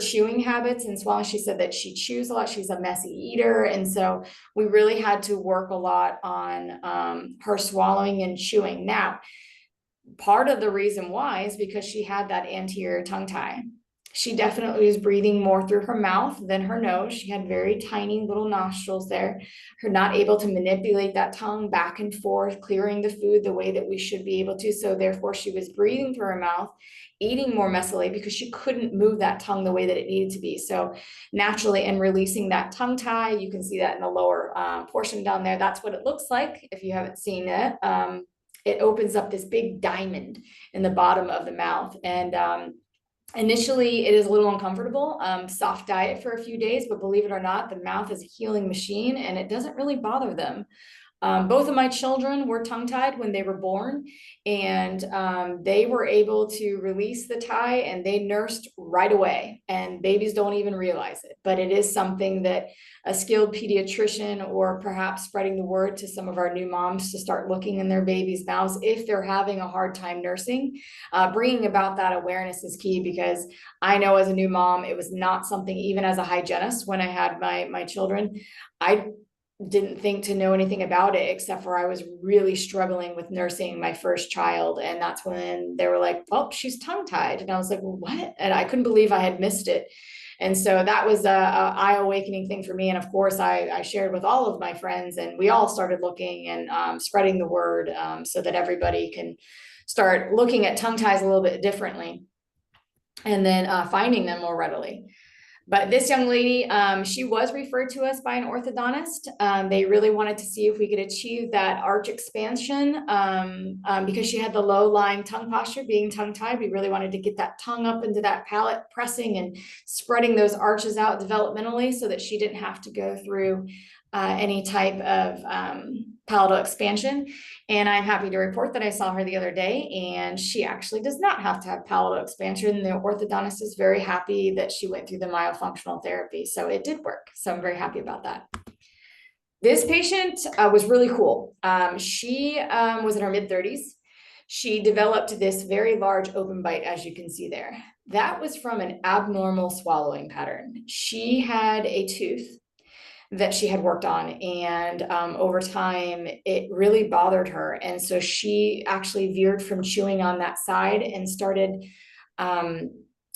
chewing habits and swallowing. She said that she chews a lot. She's a messy eater. And so we really had to work a lot on her swallowing and chewing. Now, part of the reason why is because she had that anterior tongue tie. She definitely was breathing more through her mouth than her nose. She had very tiny little nostrils there. Her not able to manipulate that tongue back and forth, clearing the food the way that we should be able to. So therefore, she was breathing through her mouth, eating more messily because she couldn't move that tongue the way that it needed to be. So naturally, in releasing that tongue tie, you can see that in the lower portion down there. That's what it looks like if you haven't seen it. It opens up this big diamond in the bottom of the mouth. And initially, it is a little uncomfortable, soft diet for a few days, but believe it or not, the mouth is a healing machine and it doesn't really bother them. Both of my children were tongue-tied when they were born, and they were able to release the tie and they nursed right away. And babies don't even realize it, but it is something that a skilled pediatrician, or perhaps spreading the word to some of our new moms to start looking in their babies' mouths if they're having a hard time nursing, bringing about that awareness is key. Because I know as a new mom, it was not something, even as a hygienist, when I had my children, I didn't think to know anything about it, except for I was really struggling with nursing my first child. And that's when they were like, well, she's tongue-tied. And I was like, well, what? And I couldn't believe I had missed it. And so that was a eye-awakening thing for me. And of course, I shared with all of my friends, and we all started looking and spreading the word, so that everybody can start looking at tongue ties a little bit differently, and then finding them more readily. But this young lady, she was referred to us by an orthodontist. They really wanted to see if we could achieve that arch expansion, because she had the low-lying tongue posture, being tongue-tied. We really wanted to get that tongue up into that palate, pressing and spreading those arches out developmentally so that she didn't have to go through any type of palatal expansion. And I'm happy to report that I saw her the other day, and she actually does not have to have palatal expansion. The orthodontist is very happy that she went through the myofunctional therapy. So it did work. So I'm very happy about that. This patient was really cool. She was in her mid-30s. She developed this very large open bite, as you can see there. That was from an abnormal swallowing pattern. She had a tooth that she had worked on, and over time it really bothered her, and so she actually veered from chewing on that side and started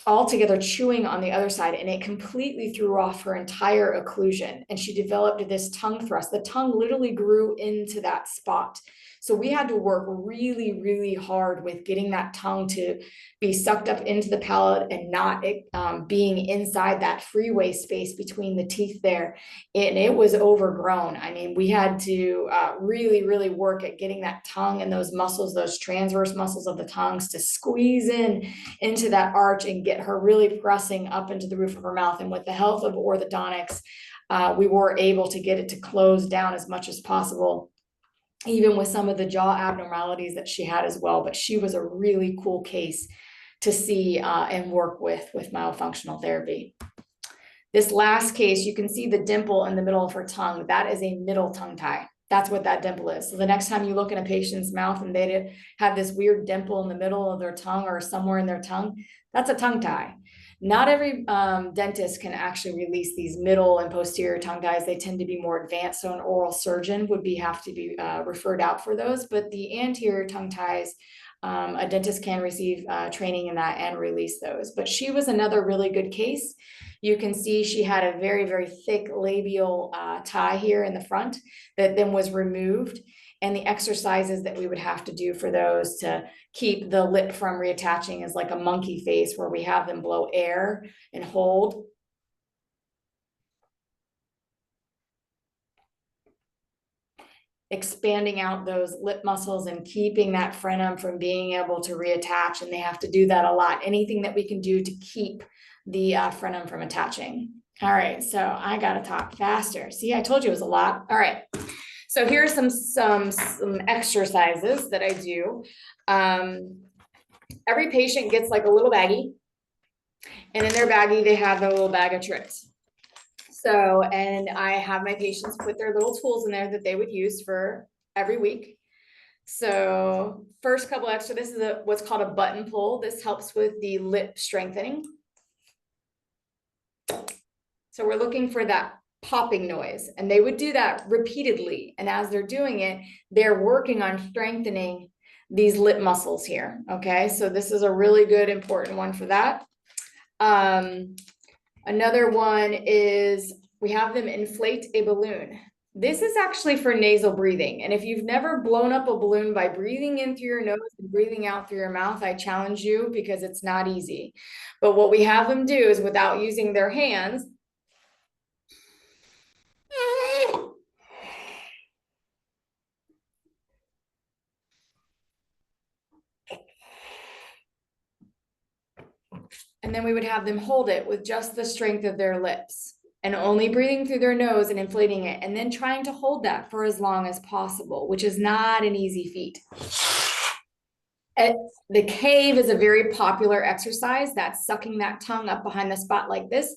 altogether chewing on the other side, and it completely threw off her entire occlusion, and she developed this tongue thrust. The tongue literally grew into that spot. So we had to work really, really hard with getting that tongue to be sucked up into the palate and not being inside that freeway space between the teeth there. And it was overgrown. I mean, we had to really, really work at getting that tongue and those muscles, those transverse muscles of the tongues, to squeeze in into that arch and get her really pressing up into the roof of her mouth. And with the help of orthodontics, we were able to get it to close down as much as possible, even with some of the jaw abnormalities that she had as well. But she was a really cool case to see and work with myofunctional therapy. This last case, you can see the dimple in the middle of her tongue. That is a middle tongue tie. That's what that dimple is. So the next time you look in a patient's mouth and they have this weird dimple in the middle of their tongue or somewhere in their tongue, that's a tongue tie. Not every dentist can actually release these middle and posterior tongue ties. They tend to be more advanced, so an oral surgeon would have to be referred out for those. But the anterior tongue ties, a dentist can receive training in that and release those. But she was another really good case. You can see she had a very, very thick labial tie here in the front that then was removed. And the exercises that we would have to do for those to keep the lip from reattaching is like a monkey face, where we have them blow air and hold. Expanding out those lip muscles and keeping that frenum from being able to reattach. And they have to do that a lot. Anything that we can do to keep the frenum from attaching. All right, so I gotta talk faster. See, I told you it was a lot. All right. So here's some exercises that I do. Every patient gets like a little baggie, and in their baggie, they have a little bag of tricks. So, and I have my patients put their little tools in there that they would use for every week. So first couple extra, this is what's called a button pull. This helps with the lip strengthening. So we're looking for that popping noise, and they would do that repeatedly. And as they're doing it, they're working on strengthening these lip muscles here. Okay, so this is a really good, important one for that. Another one is we have them inflate a balloon. This is actually for nasal breathing. And if you've never blown up a balloon by breathing in through your nose and breathing out through your mouth, I challenge you, because it's not easy. But what we have them do is, without using their hands, and then we would have them hold it with just the strength of their lips. and only breathing through their nose and inflating it, and then trying to hold that for as long as possible, which is not an easy feat. The cave is a very popular exercise. That's sucking that tongue up behind the spot like this,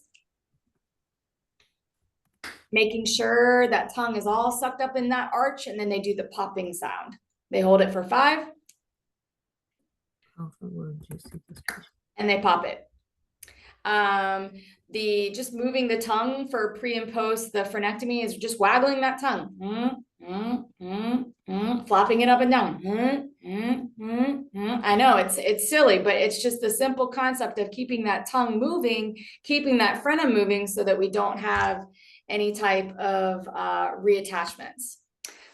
making sure that tongue is all sucked up in that arch, and then they do the popping sound. They hold it for 5, and they pop it. Just moving the tongue for pre and post the frenectomy is just waggling that tongue, flopping it up and down. I know it's silly, but it's just the simple concept of keeping that tongue moving, keeping that frenum moving, so that we don't have any type of reattachments.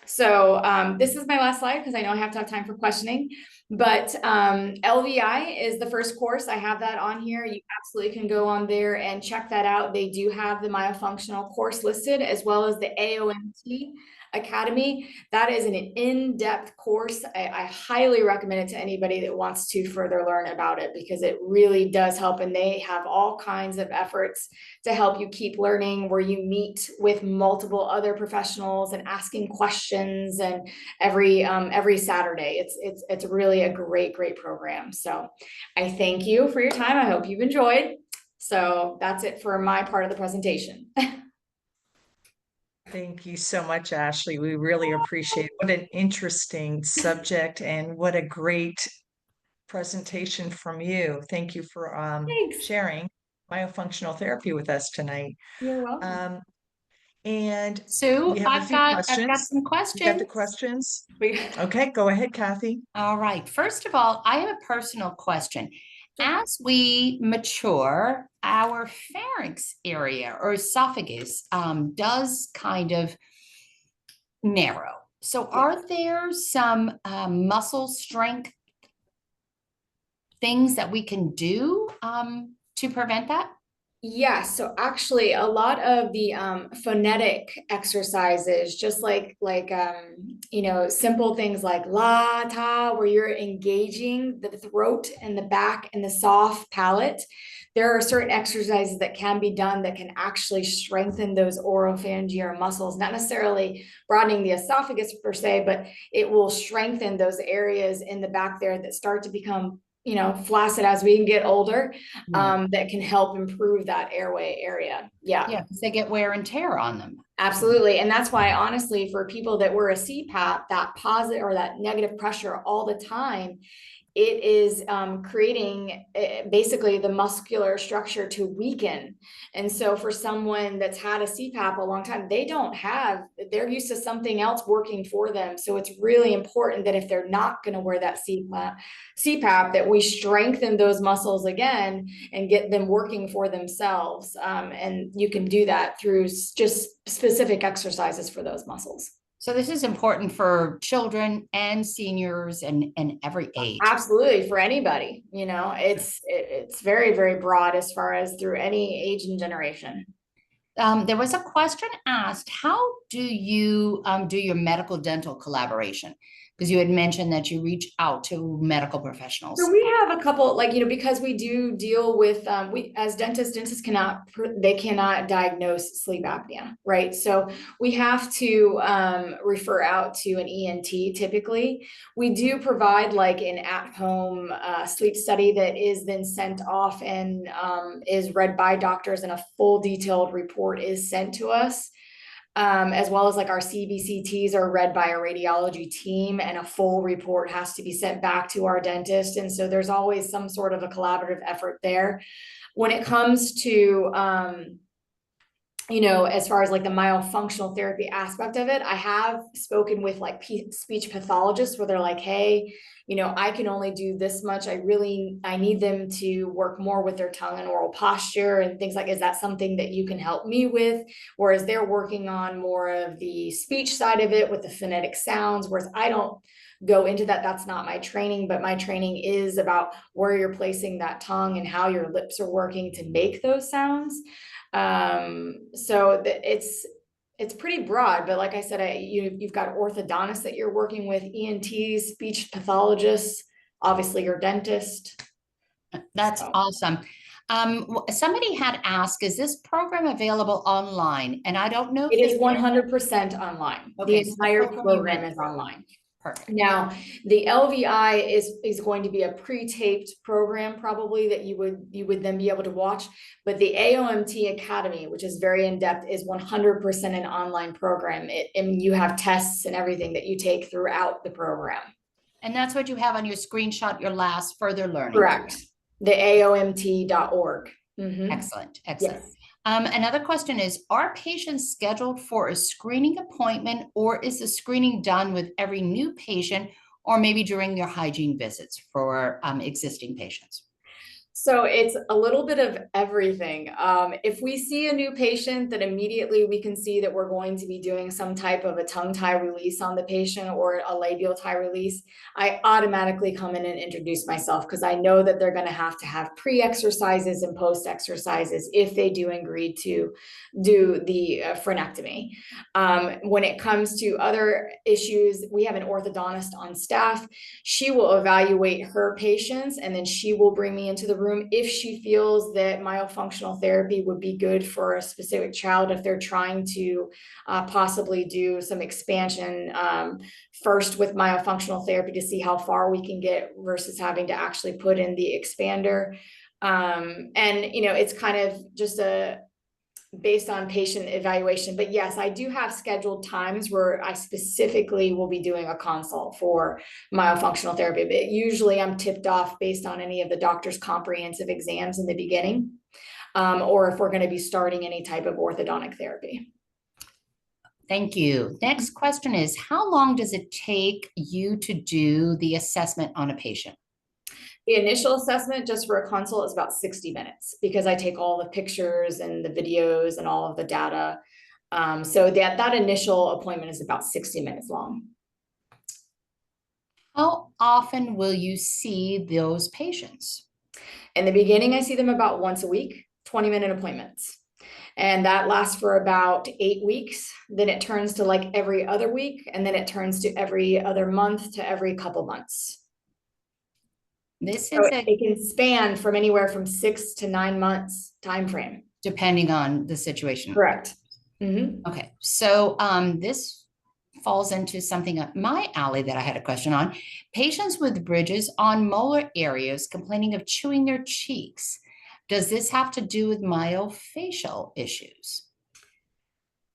So this is my last slide because I know I have to have time for questioning. But LVI is the first course. I have that on here. You absolutely can go on there and check that out. They do have the Myofunctional course listed, as well as the AOMT Academy. That is an in-depth course. I highly recommend it to anybody that wants to further learn about it, because it really does help. And they have all kinds of efforts to help you keep learning, where you meet with multiple other professionals and asking questions, and every Saturday. It's really a great program. So I thank you for your time. I hope you've enjoyed. So that's it for my part of the presentation. Thank you so much, Ashley. We really appreciate it. What an interesting subject, and what a great presentation from you. Thank you for Thanks. sharing myofunctional therapy with us tonight. You're welcome. And Sue, we have a I've few got questions. some You got the questions. questions? Okay, go ahead, Kathy. All right. First of all, I have a personal question. As we mature, our pharynx area or esophagus does kind of narrow. So are there some muscle strength things that we can do to prevent that? Yeah, so actually a lot of the phonetic exercises, just like simple things like la ta, where you're engaging the throat and the back and the soft palate. There are certain exercises that can be done that can actually strengthen those oropharyngeal muscles, not necessarily broadening the esophagus per se, but it will strengthen those areas in the back there that start to become flaccid as we get older, that can help improve that airway area. Yeah, because they get wear and tear on them. Absolutely. And that's why, honestly, for people that wear a CPAP, that positive or that negative pressure all the time, it is creating basically the muscular structure to weaken. And so for someone that's had a CPAP a long time, they're used to something else working for them. So it's really important that if they're not going to wear that CPAP, that we strengthen those muscles again and get them working for themselves. And you can do that through just specific exercises for those muscles. So this is important for children and seniors and every age. Absolutely, for anybody. It's very, very broad as far as through any age and generation. There was a question asked, how do you do your medical dental collaboration? Because you had mentioned that you reach out to medical professionals. So we have a couple, because we do deal with, we as dentists cannot diagnose sleep apnea, right? So we have to refer out to an ENT typically. We do provide an at-home sleep study that is then sent off and is read by doctors, and a full detailed report is sent to us. As well as our CBCTs are read by a radiology team, and a full report has to be sent back to our dentist. And so there's always some sort of a collaborative effort there. When it comes to, as far as the myofunctional therapy aspect of it, I have spoken with speech pathologists where they're like, hey, I can only do this much. I need them to work more with their tongue and oral posture and things is that something that you can help me with? Whereas they're working on more of the speech side of it with the phonetic sounds, whereas I don't go into that. That's not my training, but my training is about where you're placing that tongue and how your lips are working to make those sounds. So it's pretty broad, but like I said, you've got orthodontists that you're working with, ENTs, speech pathologists, obviously your dentist. That's awesome. Somebody had asked, is this program available online? And I don't know if It they is 100% online. The Okay, so the entire program you program went is through. online. Perfect. Now, the LVI is going to be a pre-taped program probably that you would then be able to watch. But the AOMT Academy, which is very in-depth, is 100% an online program. And you have tests and everything that you take throughout the program. And that's what you have on your screenshot, your last further learning. Correct. The AOMT.org. Mhm. Excellent, excellent. Yes. Another question is, are patients scheduled for a screening appointment, or is the screening done with every new patient, or maybe during your hygiene visits for existing patients? So it's a little bit of everything. If we see a new patient, then immediately we can see that we're going to be doing some type of a tongue tie release on the patient or a labial tie release. I automatically come in and introduce myself because I know that they're going to have pre-exercises and post-exercises if they do agree to do the frenectomy. When it comes to other issues, we have an orthodontist on staff. She will evaluate her patients and then she will bring me into the room if she feels that myofunctional therapy would be good for a specific child if they're trying to possibly do some expansion first with myofunctional therapy to see how far we can get versus having to actually put in the expander. And it's kind of just based on patient evaluation. But yes, I do have scheduled times where I specifically will be doing a consult for myofunctional therapy. But usually I'm tipped off based on any of the doctor's comprehensive exams in the beginning, or if we're going to be starting any type of orthodontic therapy. Thank you. Next question is, how long does it take you to do the assessment on a patient? The initial assessment just for a consult is about 60 minutes because I take all the pictures and the videos and all of the data. So that initial appointment is about 60 minutes long. How often will you see those patients? In the beginning, I see them about once a week, 20-minute appointments. And that lasts for about 8 weeks. Then it turns to like every other week. And then it turns to every other month to every couple months. This So is it can span from anywhere from 6 to 9 months time frame. depending on the situation. Correct. Mm-hmm. Okay, so this falls into something up my alley that I had a question on. Patients with bridges on molar areas complaining of chewing their cheeks. Does this have to do with myofacial issues?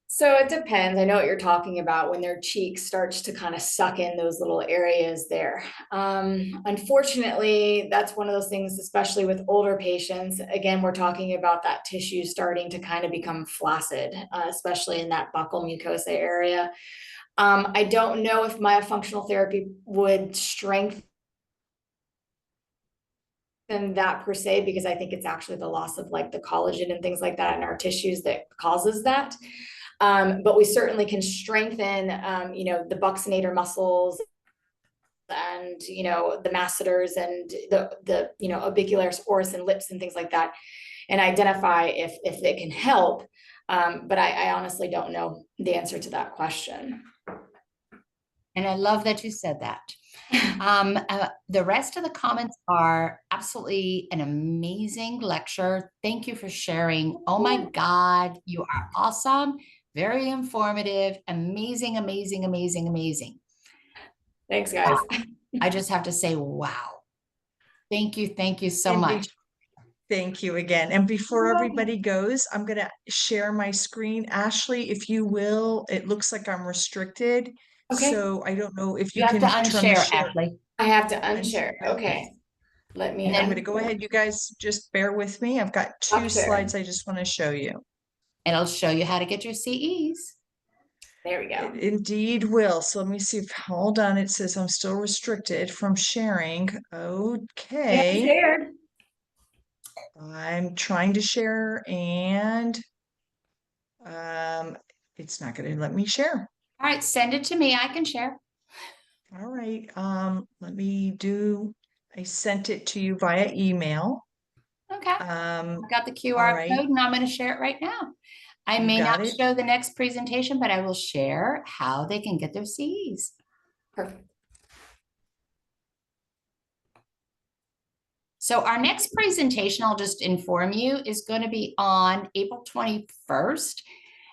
So it depends. I know what you're talking about when their cheek starts to kind of suck in those little areas there. Unfortunately, that's one of those things, especially with older patients. Again, we're talking about that tissue starting to kind of become flaccid, especially in that buccal mucosa area. I don't know if myofunctional therapy would strengthen that per se, because I think it's actually the loss of like the collagen and things like that in our tissues that causes that. But we certainly can strengthen, the buccinator muscles and, the masseters and the orbicularis oris and lips and things like that, and identify if they can help. But I honestly don't know the answer to that question. And I love that you said that. The rest of the comments are absolutely an amazing lecture. Thank you for sharing. Oh my God, you are awesome. Very informative, amazing, amazing, amazing, amazing. Thanks, guys. Wow. I just have to say, wow. Thank you so much. Thank you again. And before everybody goes, I'm going to share my screen. Ashley, if you will, it looks like I'm restricted. Okay. So I don't know if you You have can to turn the unshare, share. Ashley. I have to unshare. Okay. Let me. And then I'm going to go ahead. You guys just bear with me. I've got two slides I just want to show you. It'll show you how to get your CEs. There we go. It indeed will. So let me see if, hold on. It says I'm still restricted from sharing. Okay. Shared. I'm trying to share and it's not going to let me share. All right, send it to me. I can share. All right. Let me do, I sent it to you via email. Okay. I got the QR right. code and I'm going to share it right now. I You may got not it? show the next presentation, but I will share how they can get their CEs. Perfect. So our next presentation, I'll just inform you, is going to be on April 21st.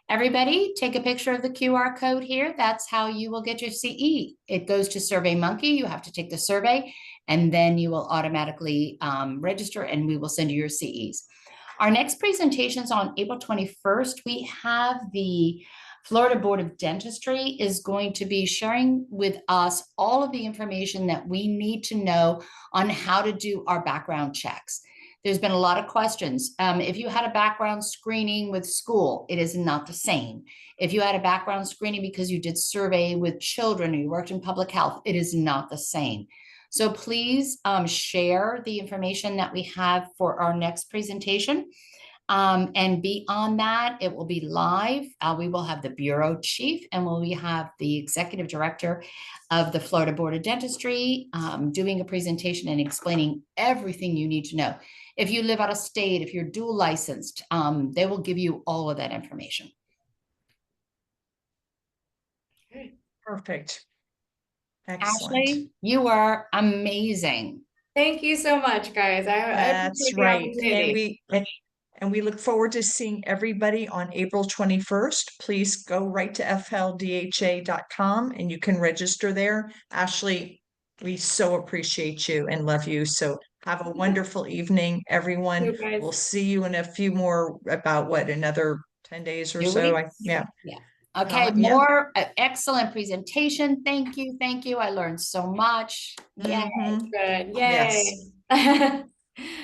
Everybody, take a picture of the QR code here. That's how you will get your CE. It goes to SurveyMonkey. You have to take the survey, and then you will automatically register, and we will send you your CEs. Our next presentation is on April 21st. We have the Florida Board of Dentistry is going to be sharing with us all of the information that we need to know on how to do our background checks. There's been a lot of questions. If you had a background screening with school, it is not the same. If you had a background screening because you did survey with children or you worked in public health, it is not the same. So please share the information that we have for our next presentation. And beyond that, it will be live. We will have the bureau chief and we have the executive director of the Florida Board of Dentistry doing a presentation and explaining everything you need to know. If you live out of state, if you're dual licensed, they will give you all of that information. Perfect. Excellent. Ashley, you are amazing. Thank you so much, guys. I That's appreciate the right. opportunity. And we look forward to seeing everybody on April 21st. Please go right to fldha.com and you can register there. Ashley, we so appreciate you and love you. So have a wonderful evening, everyone. You guys. We'll see you in a few more, about what, another 10 days or 2 so. weeks? Yeah. Okay, Yeah. more excellent presentation. Thank you. Thank you. I learned so much. Yay. Mhm. Good. Yes. Yay.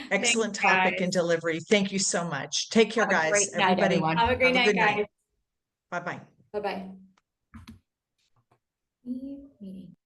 Excellent Thanks, topic guys. and delivery. Thank you so much. Take care, Have a guys. great night, Everybody, everyone. Have a great have a night, good guys. night. Bye-bye. Bye-bye. Meeting.